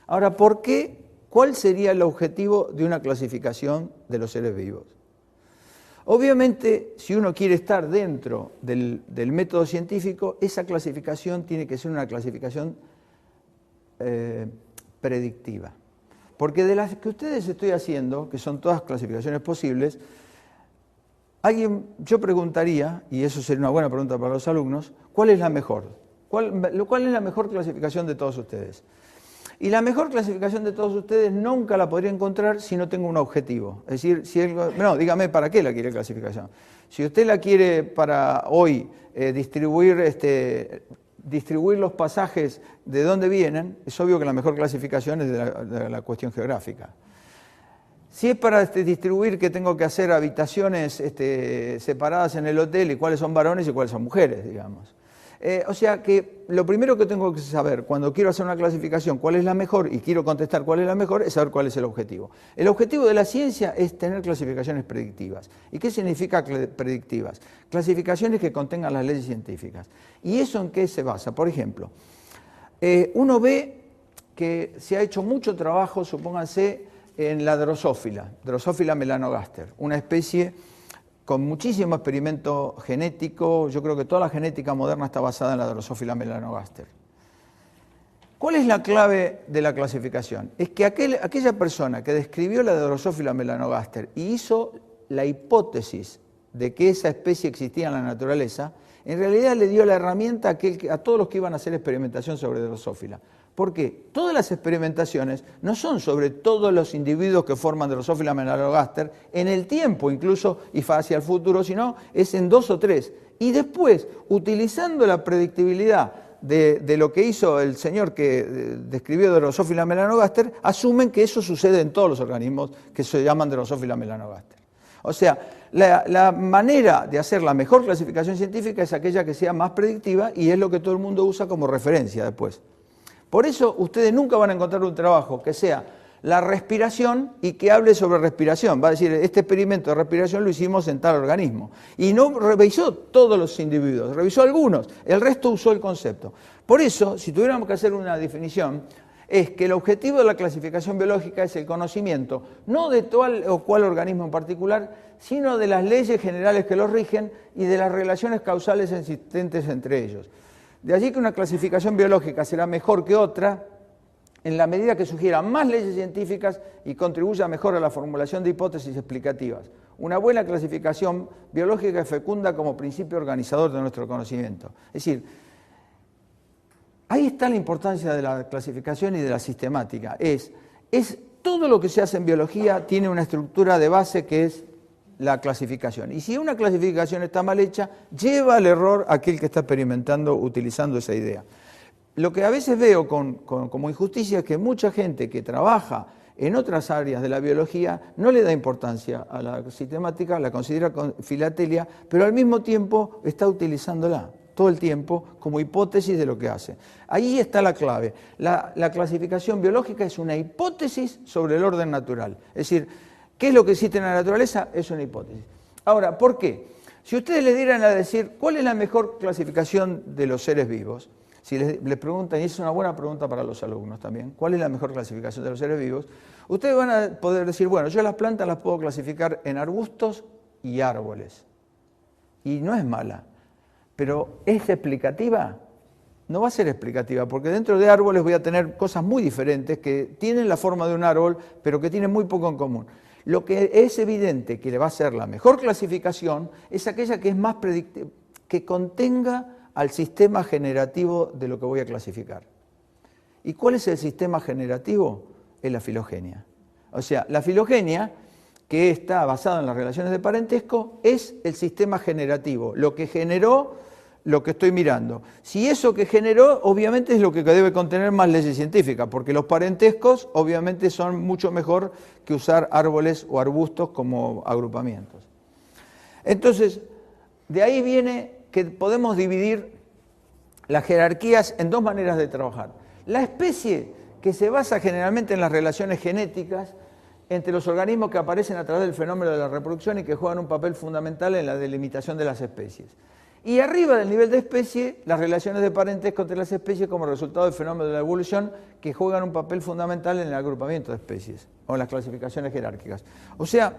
Ahora, ¿por qué? ¿Cuál sería el objetivo de una clasificación de los seres vivos? Obviamente, si uno quiere estar dentro del método científico, esa clasificación tiene que ser una clasificación predictiva. Porque de las que ustedes estoy haciendo, que son todas clasificaciones posibles, Yo preguntaría, y eso sería una buena pregunta para los alumnos, ¿cuál es la mejor? ¿Cuál es la mejor clasificación de todos ustedes? Y la mejor clasificación de todos ustedes nunca la podría encontrar si no tengo un objetivo. Es decir, no, dígame para qué la quiere clasificación. Si usted la quiere para hoy distribuir los pasajes de dónde vienen, es obvio que la mejor clasificación es de la cuestión geográfica. Si es para distribuir que tengo que hacer habitaciones separadas en el hotel y cuáles son varones y cuáles son mujeres, digamos. O sea que lo primero que tengo que saber cuando quiero hacer una clasificación cuál es la mejor y quiero contestar cuál es la mejor es saber cuál es el objetivo. El objetivo de la ciencia es tener clasificaciones predictivas. ¿Y qué significa predictivas? Clasificaciones que contengan las leyes científicas. ¿Y eso en qué se basa? Por ejemplo, uno ve que se ha hecho mucho trabajo, supónganse, en la Drosophila melanogaster, una especie con muchísimo experimento genético. Yo creo que toda la genética moderna está basada en la Drosophila melanogaster. ¿Cuál es la clave de la clasificación? Es que aquella persona que describió la Drosophila melanogaster y hizo la hipótesis de que esa especie existía en la naturaleza, en realidad le dio la herramienta a todos los que iban a hacer experimentación sobre Drosophila. ¿Por qué? Todas las experimentaciones no son sobre todos los individuos que forman Drosophila melanogaster en el tiempo incluso y hacia el futuro, sino es en 2 o 3. Y después, utilizando la predictibilidad de lo que hizo el señor que describió Drosophila melanogaster, asumen que eso sucede en todos los organismos que se llaman Drosophila melanogaster. O sea, la manera de hacer la mejor clasificación científica es aquella que sea más predictiva y es lo que todo el mundo usa como referencia después. Por eso ustedes nunca van a encontrar un trabajo que sea la respiración y que hable sobre respiración. Va a decir, este experimento de respiración lo hicimos en tal organismo. Y no revisó todos los individuos, revisó algunos, el resto usó el concepto. Por eso, si tuviéramos que hacer una definición, es que el objetivo de la clasificación biológica es el conocimiento, no de tal o cual organismo en particular, sino de las leyes generales que los rigen y de las relaciones causales existentes entre ellos. De allí que una clasificación biológica será mejor que otra en la medida que sugiera más leyes científicas y contribuya mejor a la formulación de hipótesis explicativas. Una buena clasificación biológica es fecunda como principio organizador de nuestro conocimiento. Es decir, ahí está la importancia de la clasificación y de la sistemática. Todo lo que se hace en biología tiene una estructura de base que es la clasificación. Y si una clasificación está mal hecha, lleva al error a aquel que está experimentando utilizando esa idea. Lo que a veces veo como injusticia es que mucha gente que trabaja en otras áreas de la biología no le da importancia a la sistemática, la considera filatelia, pero al mismo tiempo está utilizándola todo el tiempo como hipótesis de lo que hace. Ahí está la clave. La clasificación biológica es una hipótesis sobre el orden natural. Es decir, ¿qué es lo que existe en la naturaleza? Es una hipótesis. Ahora, ¿por qué? Si ustedes le dieran a decir cuál es la mejor clasificación de los seres vivos, si les preguntan, y es una buena pregunta para los alumnos también, ¿cuál es la mejor clasificación de los seres vivos? Ustedes van a poder decir, bueno, yo las plantas las puedo clasificar en arbustos y árboles. Y no es mala, pero ¿es explicativa? No va a ser explicativa, porque dentro de árboles voy a tener cosas muy diferentes que tienen la forma de un árbol, pero que tienen muy poco en común. Lo que es evidente que le va a ser la mejor clasificación es aquella que es más predictiva, que contenga al sistema generativo de lo que voy a clasificar. ¿Y cuál es el sistema generativo? Es la filogenia. O sea, la filogenia, que está basada en las relaciones de parentesco, es el sistema generativo, lo que generó lo que estoy mirando. Si eso que generó, obviamente es lo que debe contener más leyes científicas, porque los parentescos obviamente son mucho mejor que usar árboles o arbustos como agrupamientos. Entonces, de ahí viene que podemos dividir las jerarquías en dos maneras de trabajar. La especie, que se basa generalmente en las relaciones genéticas entre los organismos que aparecen a través del fenómeno de la reproducción y que juegan un papel fundamental en la delimitación de las especies. Y arriba del nivel de especie, las relaciones de parentesco entre las especies como resultado del fenómeno de la evolución que juegan un papel fundamental en el agrupamiento de especies o en las clasificaciones jerárquicas. O sea,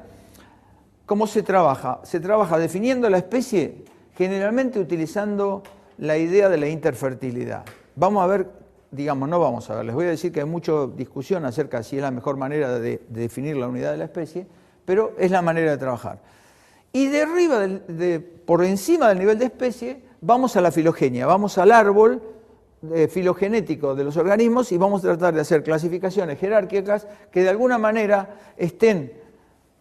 ¿cómo se trabaja? Se trabaja definiendo la especie generalmente utilizando la idea de la interfertilidad. Vamos a ver, digamos, no vamos a ver, les voy a decir que hay mucha discusión acerca de si es la mejor manera de definir la unidad de la especie, pero es la manera de trabajar. Y de arriba, por encima del nivel de especie, vamos a la filogenia, vamos al árbol filogenético de los organismos y vamos a tratar de hacer clasificaciones jerárquicas que de alguna manera estén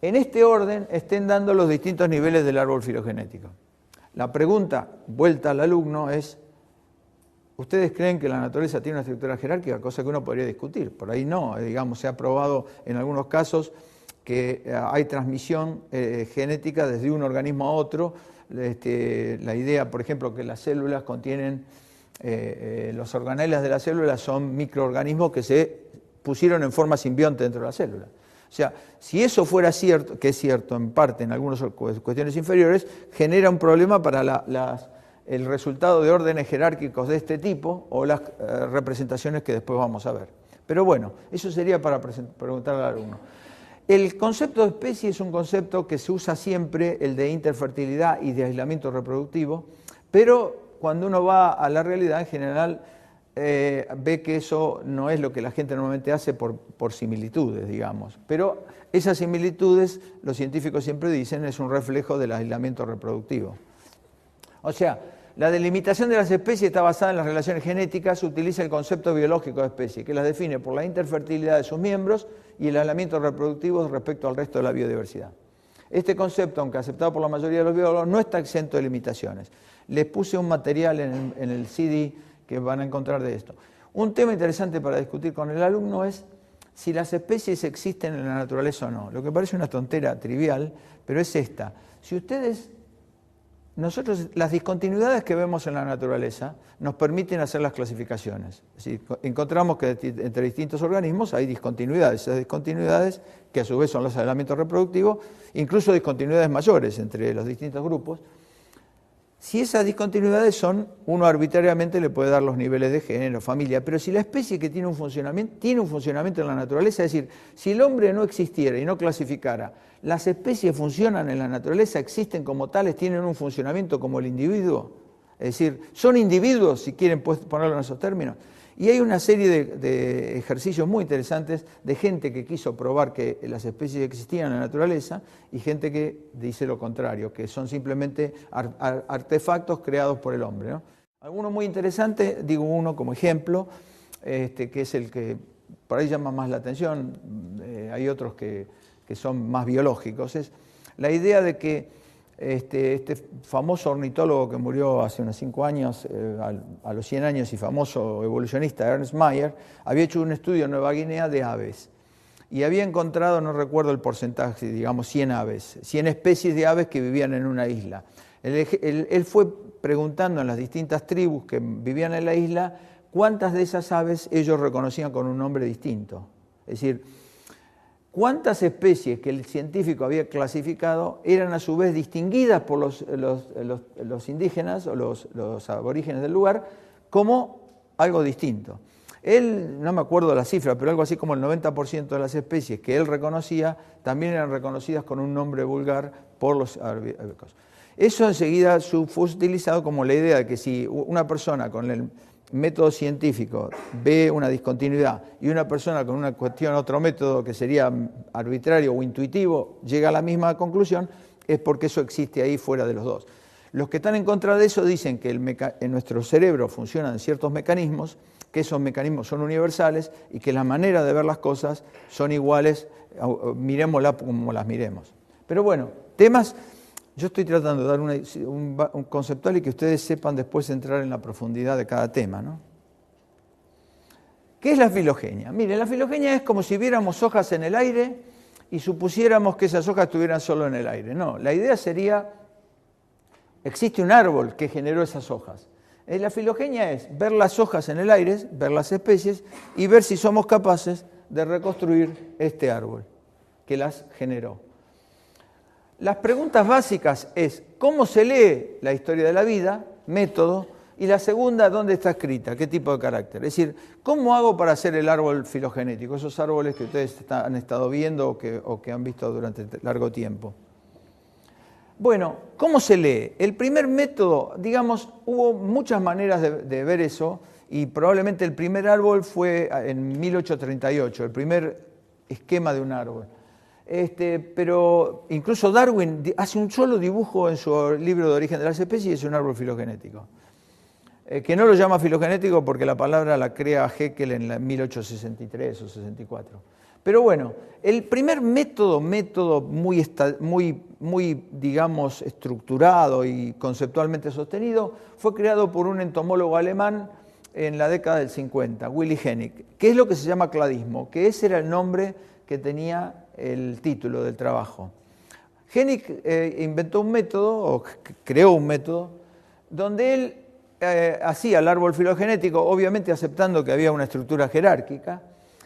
en este orden, estén dando los distintos niveles del árbol filogenético. La pregunta, vuelta al alumno, es: ¿ustedes creen que la naturaleza tiene una estructura jerárquica? Cosa que uno podría discutir. Por ahí no, digamos, se ha probado en algunos casos que hay transmisión genética desde un organismo a otro. La idea, por ejemplo, que las células contienen, los organelas de las células son microorganismos que se pusieron en forma simbionte dentro de la célula. O sea, si eso fuera cierto, que es cierto en parte en algunas cuestiones inferiores, genera un problema para el resultado de órdenes jerárquicos de este tipo o las representaciones que después vamos a ver. Pero bueno, eso sería para preguntar al alumno. El concepto de especie es un concepto que se usa siempre, el de interfertilidad y de aislamiento reproductivo, pero cuando uno va a la realidad en general ve que eso no es lo que la gente normalmente hace por similitudes, digamos. Pero esas similitudes, los científicos siempre dicen, es un reflejo del aislamiento reproductivo. O sea, la delimitación de las especies está basada en las relaciones genéticas, utiliza el concepto biológico de especie, que las define por la interfertilidad de sus miembros y el aislamiento reproductivo respecto al resto de la biodiversidad. Este concepto, aunque aceptado por la mayoría de los biólogos, no está exento de limitaciones. Les puse un material en el CD que van a encontrar de esto. Un tema interesante para discutir con el alumno es si las especies existen en la naturaleza o no. Lo que parece una tontera trivial, pero es esta. Nosotros, las discontinuidades que vemos en la naturaleza nos permiten hacer las clasificaciones. Es decir, encontramos que entre distintos organismos hay discontinuidades. Esas discontinuidades, que a su vez son los aislamientos reproductivos, incluso discontinuidades mayores entre los distintos grupos. Si esas discontinuidades son, uno arbitrariamente le puede dar los niveles de género, familia, pero si la especie que tiene un funcionamiento en la naturaleza, es decir, si el hombre no existiera y no clasificara, las especies funcionan en la naturaleza, existen como tales, tienen un funcionamiento como el individuo, es decir, son individuos, si quieren ponerlo en esos términos. Y hay una serie de ejercicios muy interesantes de gente que quiso probar que las especies existían en la naturaleza y gente que dice lo contrario, que son simplemente artefactos creados por el hombre, ¿no? Alguno muy interesante, digo uno como ejemplo, que es el que por ahí llama más la atención, hay otros que son más biológicos, es la idea de que este famoso ornitólogo que murió hace unos 5 años, a los 100 años, y famoso evolucionista Ernst Mayr, había hecho un estudio en Nueva Guinea de aves y había encontrado, no recuerdo el porcentaje, digamos 100 aves, 100 especies de aves que vivían en una isla. Él fue preguntando en las distintas tribus que vivían en la isla cuántas de esas aves ellos reconocían con un nombre distinto. Es decir, cuántas especies que el científico había clasificado eran a su vez distinguidas por los indígenas o los aborígenes del lugar como algo distinto. Él, no me acuerdo la cifra, pero algo así como el 90% de las especies que él reconocía también eran reconocidas con un nombre vulgar por los arbustos. Eso enseguida fue utilizado como la idea de que si una persona con el método científico ve una discontinuidad y una persona con una cuestión, otro método que sería arbitrario o intuitivo, llega a la misma conclusión, es porque eso existe ahí fuera de los dos. Los que están en contra de eso dicen que en nuestro cerebro funcionan ciertos mecanismos, que esos mecanismos son universales y que la manera de ver las cosas son iguales, miremoslas como las miremos. Pero bueno, temas. Yo estoy tratando de dar un conceptual y que ustedes sepan después entrar en la profundidad de cada tema, ¿no? ¿Qué es la filogenia? Miren, la filogenia es como si viéramos hojas en el aire y supusiéramos que esas hojas estuvieran solo en el aire. No, la idea sería, existe un árbol que generó esas hojas. La filogenia es ver las hojas en el aire, ver las especies y ver si somos capaces de reconstruir este árbol que las generó. Las preguntas básicas es, ¿cómo se lee la historia de la vida? Método. Y la segunda, ¿dónde está escrita? ¿Qué tipo de carácter? Es decir, ¿cómo hago para hacer el árbol filogenético? Esos árboles que ustedes han estado viendo o que han visto durante largo tiempo. Bueno, ¿cómo se lee? El primer método, digamos, hubo muchas maneras de ver eso y probablemente el primer árbol fue en 1838, el primer esquema de un árbol. Pero incluso Darwin hace un solo dibujo en su libro de Origen de las Especies y es un árbol filogenético. Que no lo llama filogenético porque la palabra la crea Haeckel en 1863 o 64. Pero bueno, el primer método muy, digamos, estructurado y conceptualmente sostenido fue creado por un entomólogo alemán en la década del 50, Willy Hennig, que es lo que se llama cladismo, que ese era el nombre que tenía el título del trabajo. Hennig inventó un método, o creó un método, donde él hacía el árbol filogenético, obviamente aceptando que había una estructura jerárquica,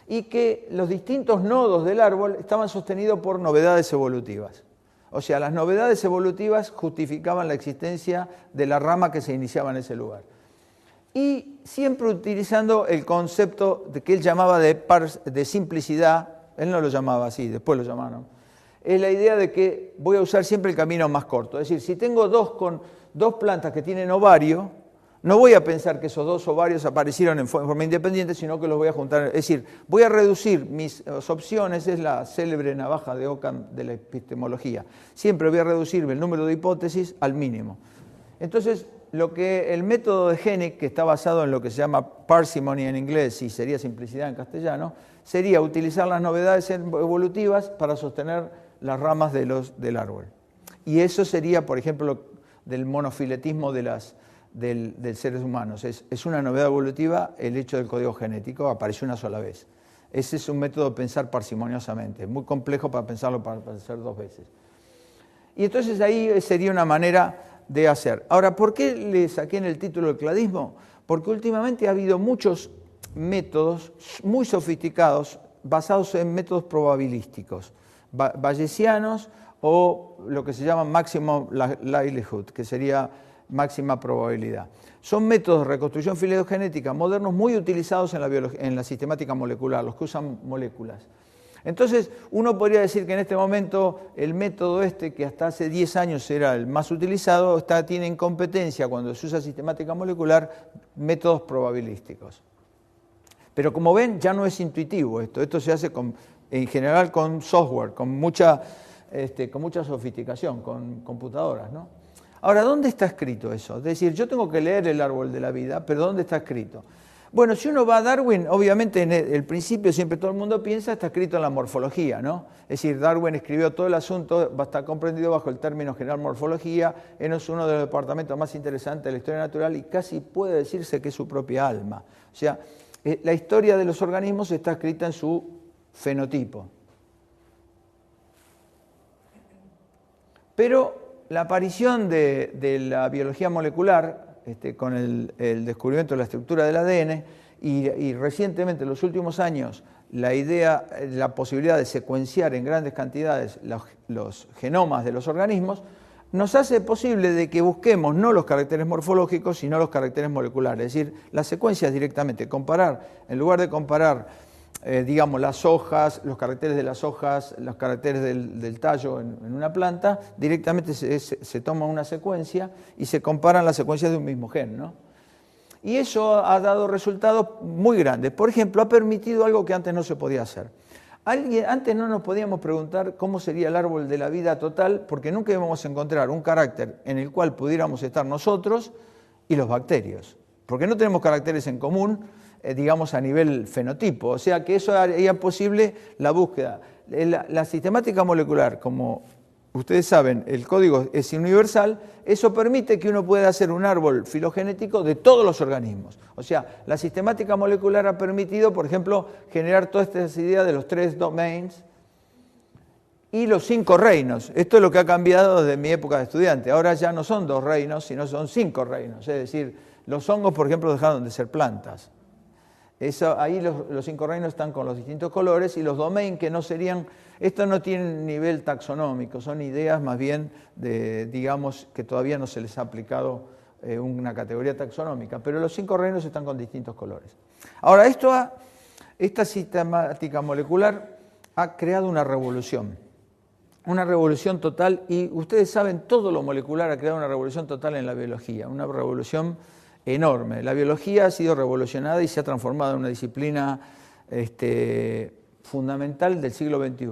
y que los distintos nodos del árbol estaban sostenidos por novedades evolutivas. O sea, las novedades evolutivas justificaban la existencia de la rama que se iniciaba en ese lugar. Y siempre utilizando el concepto que él llamaba de simplicidad, él no lo llamaba así, después lo llamaron, es la idea de que voy a usar siempre el camino más corto. Es decir, si tengo dos plantas que tienen ovario, no voy a pensar que esos dos ovarios aparecieron en forma independiente, sino que los voy a juntar. Es decir, voy a reducir mis opciones, es la célebre navaja de Occam de la epistemología. Siempre voy a reducir el número de hipótesis al mínimo. Entonces, el método de Hennig, que está basado en lo que se llama parsimony en inglés y sería simplicidad en castellano, sería utilizar las novedades evolutivas para sostener las ramas del árbol. Y eso sería, por ejemplo, del monofiletismo del seres humanos. Es una novedad evolutiva el hecho del código genético, apareció una sola vez. Ese es un método de pensar parsimoniosamente, muy complejo para pensarlo para hacer dos veces. Y entonces ahí sería una manera de hacer. Ahora, ¿por qué le saqué en el título el cladismo? Porque últimamente ha habido muchos métodos muy sofisticados basados en métodos probabilísticos, bayesianos o lo que se llama maximum likelihood, que sería máxima probabilidad. Son métodos de reconstrucción filogenética modernos muy utilizados en la sistemática molecular, los que usan moléculas. Entonces, uno podría decir que en este momento el método que hasta hace 10 años era el más utilizado, tiene en competencia, cuando se usa sistemática molecular, métodos probabilísticos. Pero como ven, ya no es intuitivo esto. Esto se hace en general con software, con mucha sofisticación, con computadoras, ¿no? Ahora, ¿dónde está escrito eso? Es decir, yo tengo que leer el árbol de la vida, pero ¿dónde está escrito? Bueno, si uno va a Darwin, obviamente en el principio siempre todo el mundo piensa, está escrito en la morfología, ¿no? Es decir, Darwin escribió todo el asunto, va a estar comprendido bajo el término general morfología, es uno de los departamentos más interesantes de la historia natural y casi puede decirse que es su propia alma. O sea, la historia de los organismos está escrita en su fenotipo. Pero la aparición de la biología molecular, con el descubrimiento de la estructura del ADN y recientemente, en los últimos años, la posibilidad de secuenciar en grandes cantidades los genomas de los organismos, nos hace posible de que busquemos no los caracteres morfológicos, sino los caracteres moleculares, es decir, las secuencias directamente, en lugar de comparar digamos, las hojas, los caracteres de las hojas, los caracteres del tallo en una planta, directamente se toma una secuencia y se comparan las secuencias de un mismo gen, ¿no? Y eso ha dado resultados muy grandes. Por ejemplo, ha permitido algo que antes no se podía hacer. Antes no nos podíamos preguntar cómo sería el árbol de la vida total, porque nunca íbamos a encontrar un carácter en el cual pudiéramos estar nosotros y los bacterios, porque no tenemos caracteres en común, digamos, a nivel fenotipo. O sea que eso haría posible la búsqueda. La sistemática molecular, como ustedes saben, el código es universal, eso permite que uno pueda hacer un árbol filogenético de todos los organismos. O sea, la sistemática molecular ha permitido, por ejemplo, generar todas estas ideas de los 3 domains y los 5 reinos. Esto es lo que ha cambiado desde mi época de estudiante. Ahora ya no son 2 reinos, sino son 5 reinos. Es decir, los hongos, por ejemplo, dejaron de ser plantas. Ahí los 5 reinos están con los distintos colores y los domain que no serían, estos no tienen nivel taxonómico, son ideas más bien digamos, que todavía no se les ha aplicado una categoría taxonómica, pero los 5 reinos están con distintos colores. Ahora, esta sistemática molecular ha creado una revolución total, y ustedes saben, todo lo molecular ha creado una revolución total en la biología, una revolución enorme. La biología ha sido revolucionada y se ha transformado en una disciplina fundamental del siglo XXI.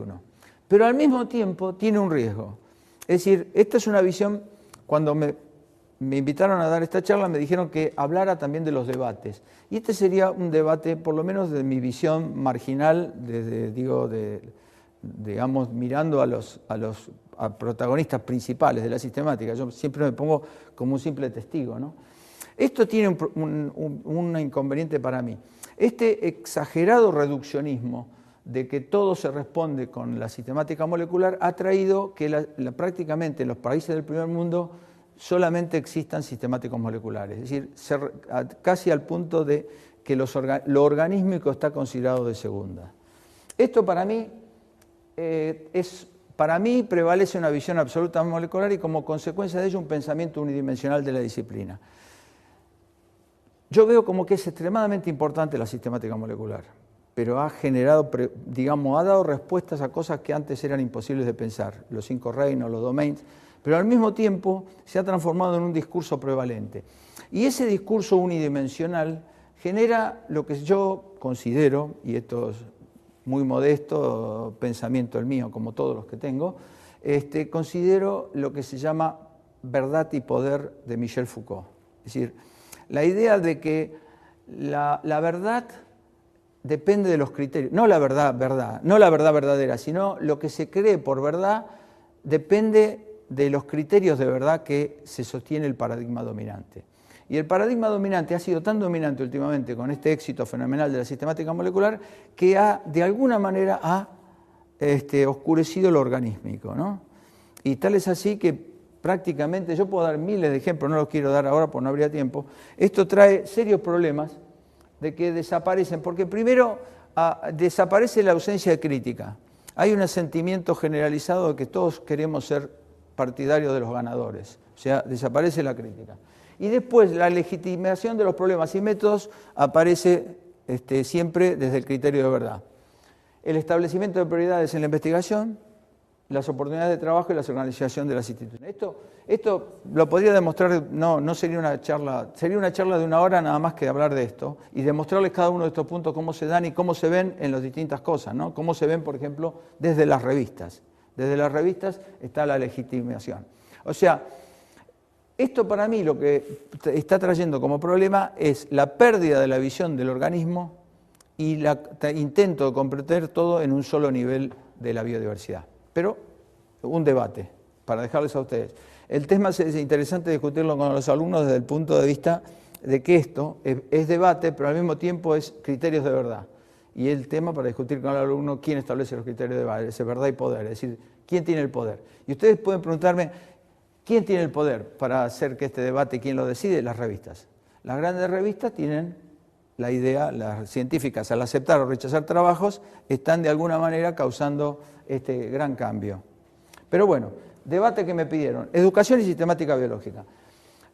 pero al mismo tiempo tiene un riesgo. Es decir, esta es una visión, cuando me invitaron a dar esta charla me dijeron que hablara también de los debates. Y este sería un debate, por lo menos de mi visión marginal, digamos, mirando a protagonistas principales de la sistemática. Yo siempre me pongo como un simple testigo, ¿no? Esto tiene un inconveniente para mí. Este exagerado reduccionismo de que todo se responde con la sistemática molecular ha traído que prácticamente en los países del primer mundo solamente existan sistemáticos moleculares, es decir, casi al punto de que lo organísmico está considerado de segunda. Esto para mí prevalece una visión absoluta molecular y como consecuencia de ello un pensamiento unidimensional de la disciplina. Yo veo como que es extremadamente importante la sistemática molecular, pero ha generado, digamos, ha dado respuestas a cosas que antes eran imposibles de pensar, los 5 reinos, los domains, pero al mismo tiempo se ha transformado en un discurso prevalente. Y ese discurso unidimensional genera lo que yo considero, y esto es muy modesto pensamiento el mío, como todos los que tengo, considero lo que se llama verdad y poder de Michel Foucault. Es decir, la idea de que la verdad depende de los criterios, no la verdad verdadera, sino lo que se cree por verdad depende de los criterios de verdad que se sostiene el paradigma dominante. Y el paradigma dominante ha sido tan dominante últimamente con este éxito fenomenal de la sistemática molecular que de alguna manera ha oscurecido lo organísmico, ¿no? Y tal es así que prácticamente, yo puedo dar miles de ejemplos, no los quiero dar ahora porque no habría tiempo, esto trae serios problemas de que desaparecen, porque primero desaparece la ausencia de crítica. Hay un sentimiento generalizado de que todos queremos ser partidarios de los ganadores, o sea, desaparece la crítica. Y después la legitimación de los problemas y métodos aparece siempre desde el criterio de verdad. El establecimiento de prioridades en la investigación, las oportunidades de trabajo y la organización de las instituciones. Esto lo podría demostrar, no sería una charla, sería una charla de 1 hora nada más que hablar de esto y demostrarles cada uno de estos puntos cómo se dan y cómo se ven en las distintas cosas, ¿no? Cómo se ven, por ejemplo, desde las revistas. Desde las revistas está la legitimación. O sea, esto para mí lo que está trayendo como problema es la pérdida de la visión del organismo y el intento de comprender todo en un solo nivel de la biodiversidad. Pero un debate, para dejarles a ustedes. El tema es interesante discutirlo con los alumnos desde el punto de vista de que esto es debate, pero al mismo tiempo es criterios de verdad. Y el tema para discutir con el alumno, ¿quién establece los criterios de verdad y poder? Es decir, ¿quién tiene el poder? Y ustedes pueden preguntarme, ¿quién tiene el poder para hacer que este debate, quién lo decide? Las revistas. Las grandes revistas tienen la idea, las científicas al aceptar o rechazar trabajos, están de alguna manera causando este gran cambio. Pero bueno, debate que me pidieron, educación y sistemática biológica.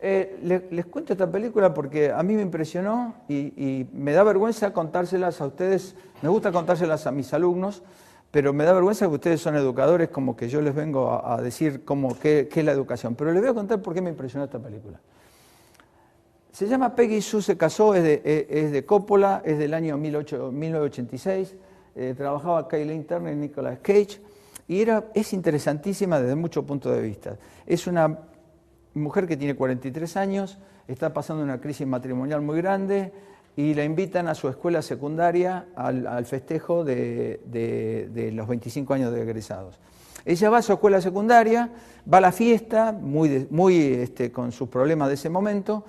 Les cuento esta película porque a mí me impresionó y me da vergüenza contárselas a ustedes, me gusta contárselas a mis alumnos, pero me da vergüenza que ustedes son educadores, como que yo les vengo a decir qué es la educación. Pero les voy a contar por qué me impresionó esta película. Se llama Peggy Sue se casó, es de Coppola, es del año 1986, trabajaba Kathleen Turner y Nicolas Cage, y es interesantísima desde muchos puntos de vista. Es una mujer que tiene 43 años, está pasando una crisis matrimonial muy grande y la invitan a su escuela secundaria al festejo de los 25 años de egresados. Ella va a su escuela secundaria, va a la fiesta, con sus problemas de ese momento,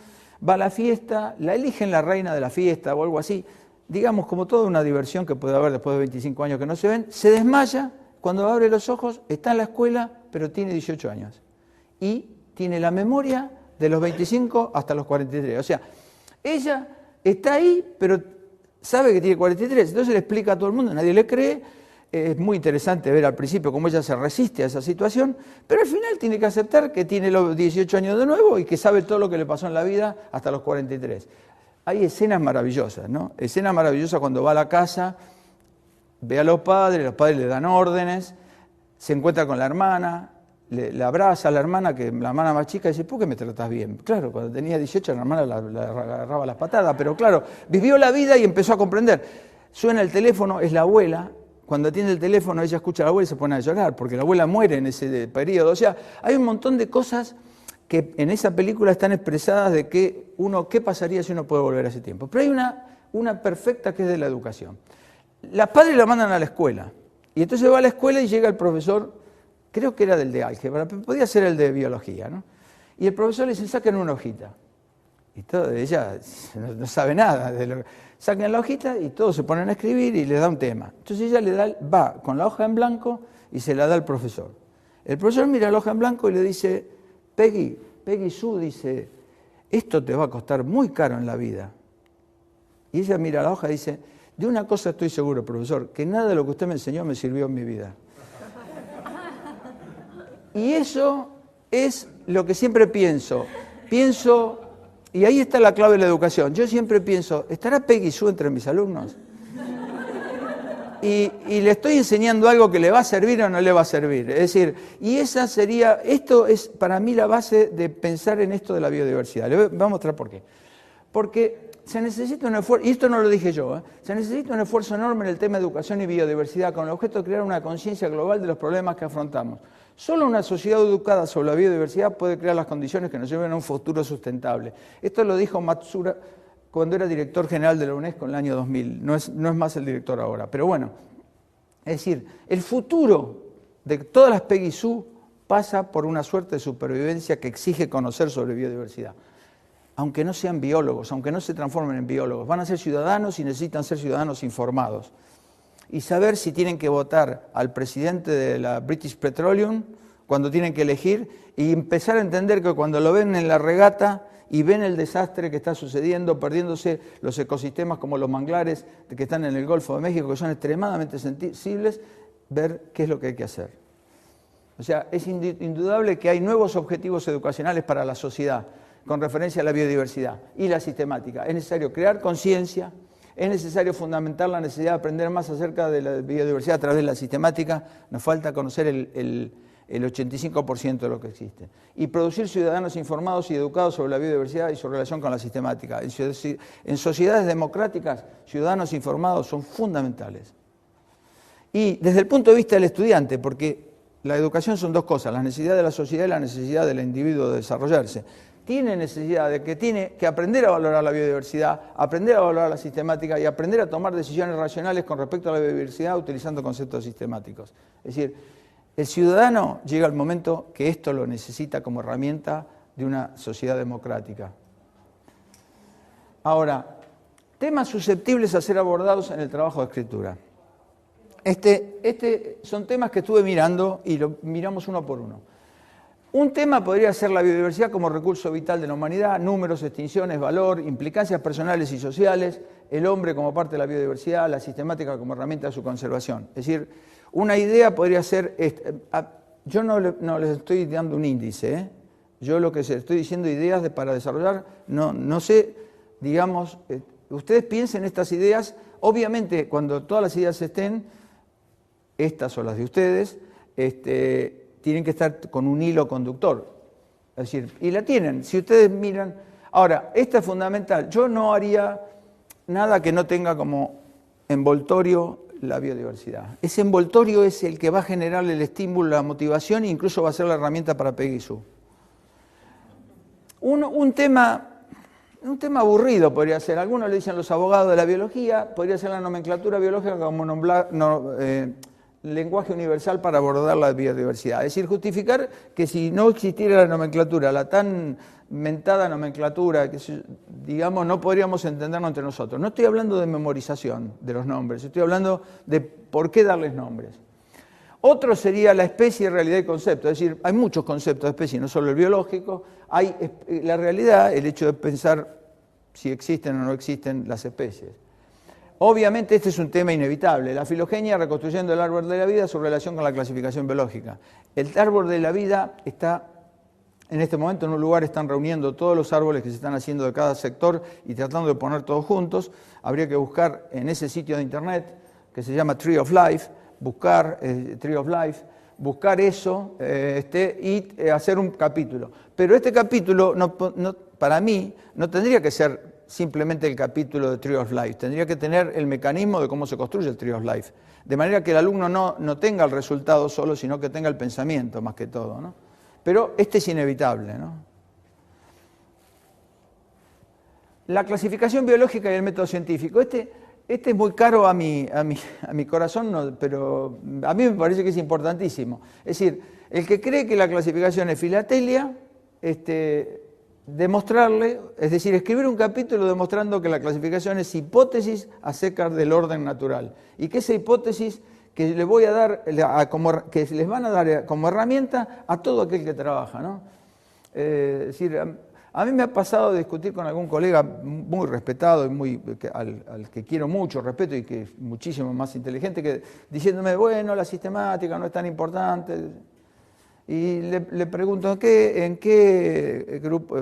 va a la fiesta, la eligen la reina de la fiesta o algo así, digamos como toda una diversión que puede haber después de 25 años que no se ven, se desmaya, cuando abre los ojos está en la escuela, pero tiene 18 años. Y tiene la memoria de los 25 hasta los 43. O sea, ella está ahí, pero sabe que tiene 43. Entonces le explica a todo el mundo, nadie le cree. Es muy interesante ver al principio cómo ella se resiste a esa situación, pero al final tiene que aceptar que tiene los 18 años de nuevo y que sabe todo lo que le pasó en la vida hasta los 43. Hay escenas maravillosas, ¿no? Escenas maravillosas cuando va a la casa, ve a los padres le dan órdenes, se encuentra con la hermana, le abraza a la hermana más chica y dice, ¿por qué me tratas bien? Claro, cuando tenía 18 la hermana le agarraba las patadas, pero claro, vivió la vida y empezó a comprender. Suena el teléfono, es la abuela. cuando atiende el teléfono ella escucha a la abuela y se pone a llorar, porque la abuela muere en ese periodo. O sea, hay un montón de cosas que en esa película están expresadas de qué pasaría si uno puede volver a ese tiempo. Pero hay una perfecta que es de la educación. Las padres la mandan a la escuela, y entonces va a la escuela y llega el profesor, creo que era del de álgebra, pero podía ser el de biología, ¿no? Y el profesor le dice, saquen una hojita. Y ella no sabe nada. Sacan la hojita y todos se ponen a escribir y le da un tema. Entonces ella va con la hoja en blanco y se la da al profesor. El profesor mira la hoja en blanco y le dice, Peggy Sue dice, esto te va a costar muy caro en la vida. Y ella mira la hoja y dice, de una cosa estoy seguro, profesor, que nada de lo que usted me enseñó me sirvió en mi vida. Y eso es lo que siempre pienso, y ahí está la clave de la educación, yo siempre pienso, ¿estará Peggy Sue entre mis alumnos? Y le estoy enseñando algo que le va a servir o no le va a servir. Es decir, y esto es para mí la base de pensar en esto de la biodiversidad. Le voy a mostrar por qué. Porque se necesita un esfuerzo, y esto no lo dije yo, se necesita un esfuerzo enorme en el tema de educación y biodiversidad con el objeto de crear una conciencia global de los problemas que afrontamos. Solo una sociedad educada sobre la biodiversidad puede crear las condiciones que nos lleven a un futuro sustentable. Esto lo dijo Matsuura cuando era director general de la UNESCO en el año 2000. No es más el director ahora. Pero bueno, es decir, el futuro de todas las Peggy Sue pasa por una suerte de supervivencia que exige conocer sobre biodiversidad. Aunque no sean biólogos, aunque no se transformen en biólogos, van a ser ciudadanos y necesitan ser ciudadanos informados. Y saber si tienen que votar al presidente de la British Petroleum cuando tienen que elegir, y empezar a entender que cuando lo ven en la regata y ven el desastre que está sucediendo, perdiéndose los ecosistemas como los manglares que están en el Golfo de México, que son extremadamente sensibles, ver qué es lo que hay que hacer. O sea, es indudable que hay nuevos objetivos educacionales para la sociedad con referencia a la biodiversidad y la sistemática. Es necesario crear conciencia, es necesario fundamentar la necesidad de aprender más acerca de la biodiversidad a través de la sistemática. Nos falta conocer el 85% de lo que existe. Y producir ciudadanos informados y educados sobre la biodiversidad y su relación con la sistemática. En sociedades democráticas, ciudadanos informados son fundamentales. Y desde el punto de vista del estudiante, porque la educación son dos cosas, la necesidad de la sociedad y la necesidad del individuo de desarrollarse. Tiene necesidad de que tiene que aprender a valorar la biodiversidad, aprender a valorar la sistemática y aprender a tomar decisiones racionales con respecto a la biodiversidad utilizando conceptos sistemáticos. Es decir, el ciudadano llega al momento que esto lo necesita como herramienta de una sociedad democrática. Ahora, temas susceptibles a ser abordados en el trabajo de escritura. Son temas que estuve mirando y lo miramos uno por uno. Un tema podría ser la biodiversidad como recurso vital de la humanidad, números, extinciones, valor, implicancias personales y sociales, el hombre como parte de la biodiversidad, la sistemática como herramienta de su conservación. Es decir, una idea podría ser, yo no les estoy dando un índice, ¿eh? Yo lo que estoy diciendo ideas para desarrollar, no sé, digamos, ustedes piensen estas ideas, obviamente cuando todas las ideas estén, estas o las de ustedes, tienen que estar con un hilo conductor, es decir, y la tienen, si ustedes miran. Ahora, esta es fundamental, yo no haría nada que no tenga como envoltorio la biodiversidad. Ese envoltorio es el que va a generar el estímulo, la motivación e incluso va a ser la herramienta para Peggy Sue. Un tema aburrido podría ser, algunos le dicen los abogados de la biología, podría ser la nomenclatura biológica como lenguaje universal para abordar la biodiversidad. Es decir, justificar que si no existiera la nomenclatura, la tan mentada nomenclatura, que digamos no podríamos entendernos entre nosotros. No estoy hablando de memorización de los nombres, estoy hablando de por qué darles nombres. Otro sería la especie, realidad y concepto. Es decir, hay muchos conceptos de especie, no solo el biológico. Hay la realidad, el hecho de pensar si existen o no existen las especies. Obviamente este es un tema inevitable. La filogenia, reconstruyendo el árbol de la vida, su relación con la clasificación biológica. El árbol de la vida está, en este momento en un lugar, están reuniendo todos los árboles que se están haciendo de cada sector y tratando de poner todos juntos. Habría que buscar en ese sitio de internet que se llama Tree of Life, buscar eso y hacer un capítulo. Pero este capítulo, para mí, no tendría que ser simplemente el capítulo de Tree of Life, tendría que tener el mecanismo de cómo se construye el Tree of Life, de manera que el alumno no tenga el resultado solo, sino que tenga el pensamiento más que todo, ¿no? Pero este es inevitable, ¿no? La clasificación biológica y el método científico. Este es muy caro a mi corazón, pero a mí me parece que es importantísimo. Es decir, el que cree que la clasificación es filatelia, demostrarle, es decir, escribir un capítulo demostrando que la clasificación es hipótesis acerca del orden natural y que esa hipótesis que le voy a dar, que les van a dar como herramienta a todo aquel que trabaja, ¿no? Es decir, a mí me ha pasado de discutir con algún colega muy respetado y al que quiero mucho, respeto y que es muchísimo más inteligente, que diciéndome, bueno, la sistemática no es tan importante. Y le pregunto, ¿en qué grupo,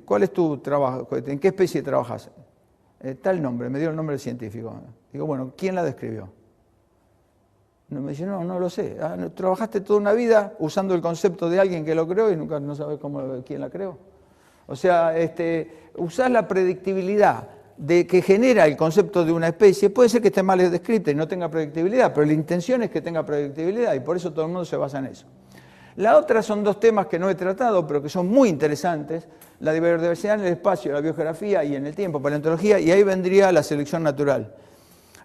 cuál es tu trabajo, en qué especie trabajas? Tal nombre, me dio el nombre científico. Digo, bueno, ¿quién la describió? Me dice, no lo sé. Trabajaste toda una vida usando el concepto de alguien que lo creó y nunca no sabes quién la creó. O sea, usar la predictibilidad de que genera el concepto de una especie, puede ser que esté mal descrita y no tenga predictibilidad, pero la intención es que tenga predictibilidad y por eso todo el mundo se basa en eso. La otra son dos temas que no he tratado, pero que son muy interesantes, la biodiversidad en el espacio, la biogeografía y en el tiempo, paleontología, y ahí vendría la selección natural.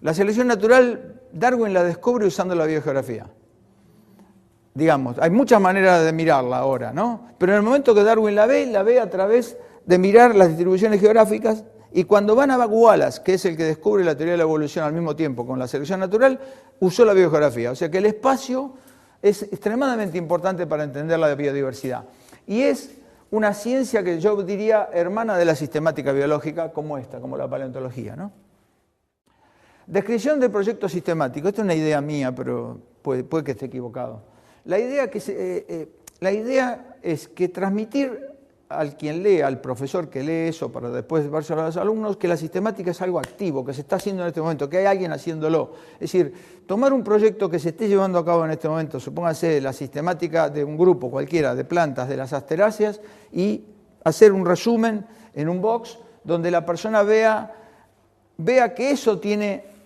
La selección natural, Darwin la descubre usando la biogeografía. Digamos, hay muchas maneras de mirarla ahora, ¿no? Pero en el momento que Darwin la ve a través de mirar las distribuciones geográficas, y cuando van a Wallace, que es el que descubre la teoría de la evolución al mismo tiempo con la selección natural, usó la biogeografía. O sea que el espacio es extremadamente importante para entender la biodiversidad. Y es una ciencia que yo diría hermana de la sistemática biológica como esta, como la paleontología, ¿no? Descripción del proyecto sistemático. Esta es una idea mía, pero puede que esté equivocado. La idea es que transmitir al quien lee, al profesor que lee eso, para después dárselo a los alumnos, que la sistemática es algo activo, que se está haciendo en este momento, que hay alguien haciéndolo. Es decir, tomar un proyecto que se esté llevando a cabo en este momento, supóngase la sistemática de un grupo cualquiera de plantas de las asteráceas, y hacer un resumen en un box donde la persona vea que eso tiene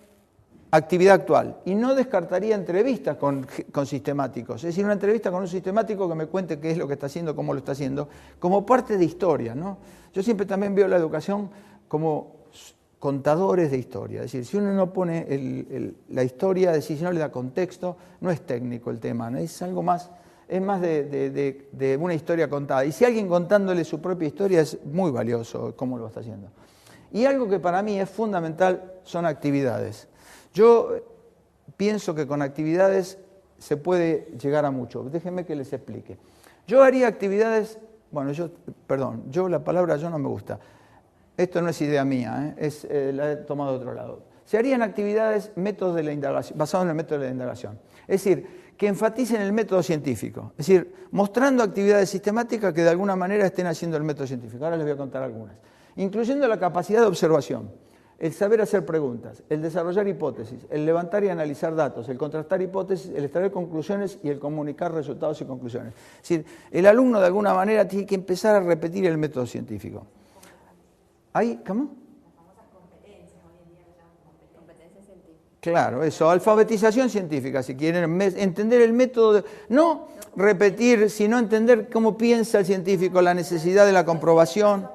actividad actual, y no descartaría entrevistas con sistemáticos, es decir, una entrevista con un sistemático que me cuente qué es lo que está haciendo, cómo lo está haciendo, como parte de historia, ¿no? Yo siempre también veo la educación como contadores de historia, es decir, si uno no pone la historia, es decir, si no le da contexto, no es técnico el tema, ¿no? Es algo más, es más de una historia contada, y si alguien contándole su propia historia es muy valioso cómo lo está haciendo. Y algo que para mí es fundamental son actividades. Yo pienso que con actividades se puede llegar a mucho. Déjenme que les explique. Yo haría actividades, yo la palabra yo no me gusta. Esto no es idea mía, la he tomado de otro lado. Se harían actividades, métodos de la indagación, basados en el método de la indagación. Es decir, que enfaticen el método científico. Es decir, mostrando actividades sistemáticas que de alguna manera estén haciendo el método científico. Ahora les voy a contar algunas. Incluyendo la capacidad de observación, el saber hacer preguntas, el desarrollar hipótesis, el levantar y analizar datos, el contrastar hipótesis, el extraer conclusiones y el comunicar resultados y conclusiones. Es decir, el alumno de alguna manera tiene que empezar a repetir el método científico. ¿Cómo? Las famosas competencias, hoy en día le llaman competencias científicas. Claro, eso, alfabetización científica, si quieren, entender el método, no repetir, sino entender cómo piensa el científico, la necesidad de la comprobación.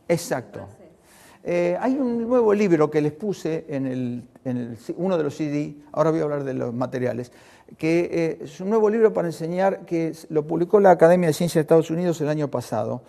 Exacto. Hay un nuevo libro que les puse en uno de los CD, ahora voy a hablar de los materiales, que es un nuevo libro para enseñar, que lo publicó la Academia de Ciencias de Estados Unidos el año pasado.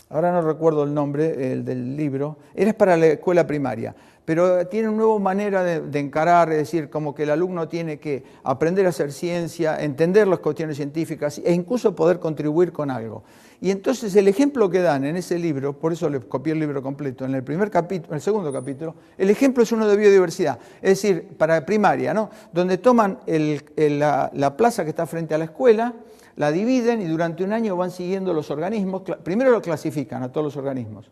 Ahora no recuerdo el nombre del libro, era para la escuela primaria, pero tiene una nueva manera de encarar, es decir, como que el alumno tiene que aprender a hacer ciencia, entender las cuestiones científicas e incluso poder contribuir con algo. Y entonces el ejemplo que dan en ese libro, por eso le copié el libro completo, en el segundo capítulo, el ejemplo es uno de biodiversidad, es decir, para primaria, ¿no? Donde toman la plaza que está frente a la escuela, la dividen y durante un año van siguiendo los organismos. Primero lo clasifican a todos los organismos.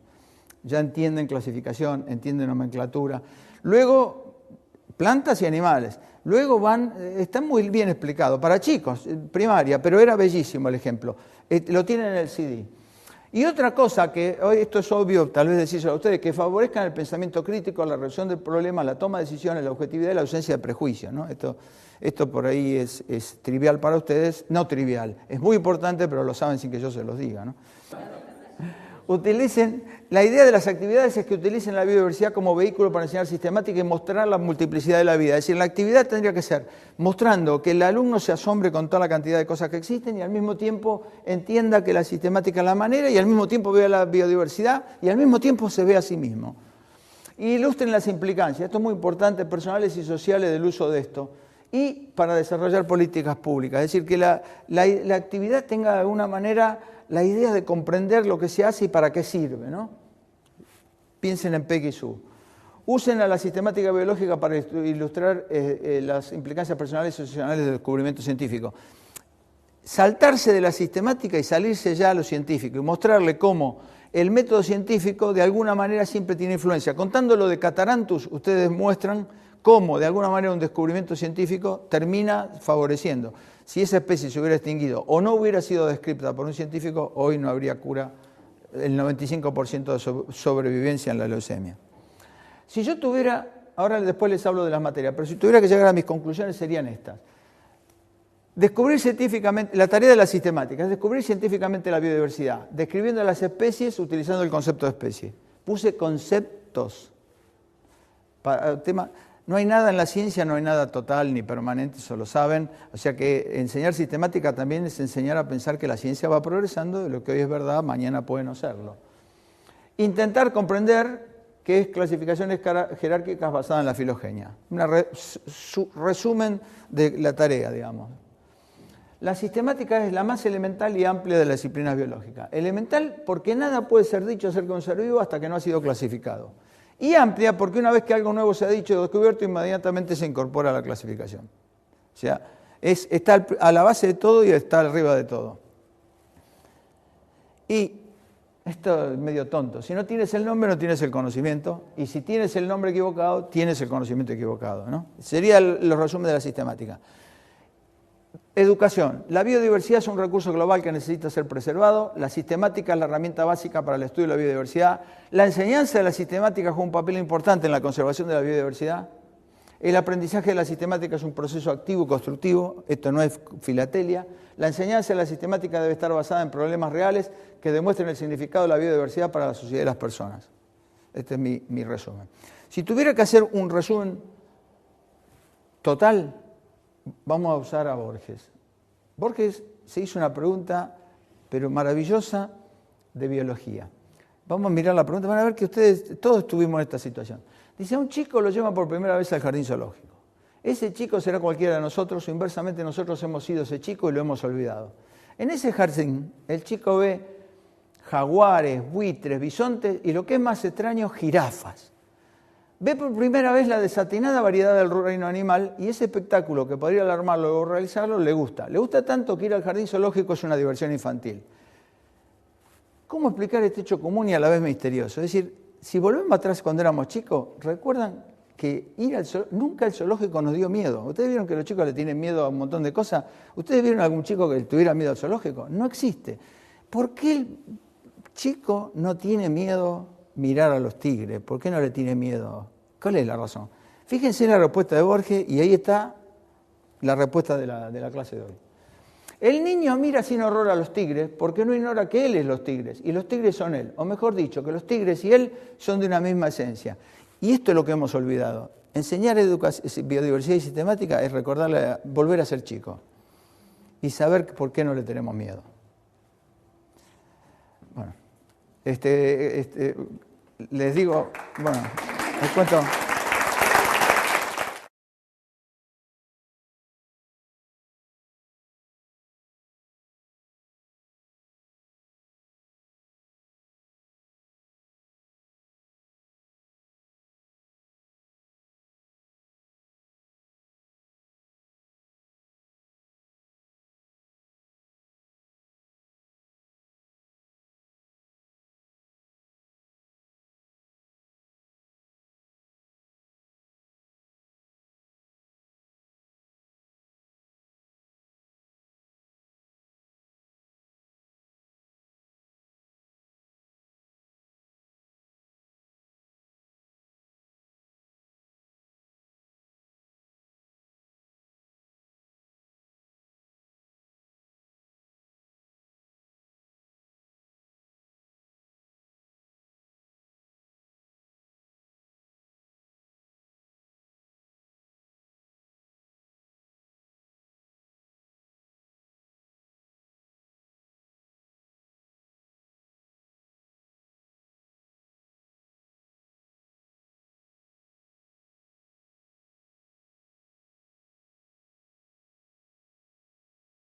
Ya entienden clasificación, entienden nomenclatura. Luego, plantas y animales. Luego está muy bien explicado, para chicos, primaria, pero era bellísimo el ejemplo. Lo tienen en el CD. Y otra cosa que, hoy esto es obvio, tal vez decírselo a ustedes, que favorezcan el pensamiento crítico, la resolución del problema, la toma de decisiones, la objetividad y la ausencia de prejuicios, ¿no? Esto por ahí es trivial para ustedes, no trivial, es muy importante, pero lo saben sin que yo se los diga, ¿no? La idea de las actividades es que utilicen la biodiversidad como vehículo para enseñar sistemática y mostrar la multiplicidad de la vida. Es decir, la actividad tendría que ser mostrando que el alumno se asombre con toda la cantidad de cosas que existen y al mismo tiempo entienda que la sistemática es la manera y al mismo tiempo vea la biodiversidad y al mismo tiempo se ve a sí mismo. Y ilustren las implicancias, esto es muy importante, personales y sociales del uso de esto. Y para desarrollar políticas públicas, es decir, que la actividad tenga de alguna manera la idea de comprender lo que se hace y para qué sirve, ¿no? Piensen en Peck y Su. Usen a la sistemática biológica para ilustrar las implicancias personales y sociales del descubrimiento científico. Saltarse de la sistemática y salirse ya a lo científico y mostrarle cómo el método científico de alguna manera siempre tiene influencia. Contando lo de Catarantus, ustedes muestran cómo de alguna manera un descubrimiento científico termina favoreciendo. Si esa especie se hubiera extinguido o no hubiera sido descrita por un científico, hoy no habría cura, el 95% de sobrevivencia en la leucemia. Si yo tuviera, ahora después les hablo de las materias, pero si tuviera que llegar a mis conclusiones serían estas. Descubrir científicamente, la tarea de la sistemática es descubrir científicamente la biodiversidad, describiendo las especies utilizando el concepto de especie. Puse conceptos para el tema. No hay nada en la ciencia, no hay nada total ni permanente, eso lo saben. O sea que enseñar sistemática también es enseñar a pensar que la ciencia va progresando, lo que hoy es verdad, mañana puede no serlo. Intentar comprender qué es clasificaciones jerárquicas basadas en la filogenia. Un resumen de la tarea, digamos. La sistemática es la más elemental y amplia de las disciplinas biológicas. Elemental porque nada puede ser dicho acerca de un ser vivo hasta que no ha sido clasificado. Y amplia porque una vez que algo nuevo se ha dicho o descubierto, inmediatamente se incorpora a la clasificación. O sea, está a la base de todo y está arriba de todo. Y esto es medio tonto. Si no tienes el nombre, no tienes el conocimiento. Y si tienes el nombre equivocado, tienes el conocimiento equivocado, ¿no? Sería el resumen de la sistemática. Educación. La biodiversidad es un recurso global que necesita ser preservado. La sistemática es la herramienta básica para el estudio de la biodiversidad. La enseñanza de la sistemática juega un papel importante en la conservación de la biodiversidad. El aprendizaje de la sistemática es un proceso activo y constructivo. Esto no es filatelia. La enseñanza de la sistemática debe estar basada en problemas reales que demuestren el significado de la biodiversidad para la sociedad y las personas. Este es mi resumen. Si tuviera que hacer un resumen total, vamos a usar a Borges. Borges se hizo una pregunta, pero maravillosa, de biología. Vamos a mirar la pregunta, van a ver que ustedes, todos estuvimos en esta situación. Dice, a un chico lo llevan por primera vez al jardín zoológico. Ese chico será cualquiera de nosotros, o inversamente nosotros hemos sido ese chico y lo hemos olvidado. En ese jardín, el chico ve jaguares, buitres, bisontes y lo que es más extraño, jirafas. Ve por primera vez la desatinada variedad del reino animal y ese espectáculo que podría alarmarlo o realizarlo le gusta. Le gusta tanto que ir al jardín zoológico es una diversión infantil. ¿Cómo explicar este hecho común y a la vez misterioso? Es decir, si volvemos atrás cuando éramos chicos, recuerdan que nunca el zoológico nos dio miedo. ¿Ustedes vieron que los chicos le tienen miedo a un montón de cosas? ¿Ustedes vieron a algún chico que tuviera miedo al zoológico? No existe. ¿Por qué el chico no tiene miedo mirar a los tigres? ¿Por qué no le tiene miedo? ¿Cuál es la razón? Fíjense en la respuesta de Borges y ahí está la respuesta de la clase de hoy. El niño mira sin horror a los tigres porque no ignora que él es los tigres y los tigres son él. O mejor dicho, que los tigres y él son de una misma esencia. Y esto es lo que hemos olvidado. Enseñar biodiversidad y sistemática es recordarle, volver a ser chico y saber por qué no le tenemos miedo. Bueno, les digo, bueno, les cuento.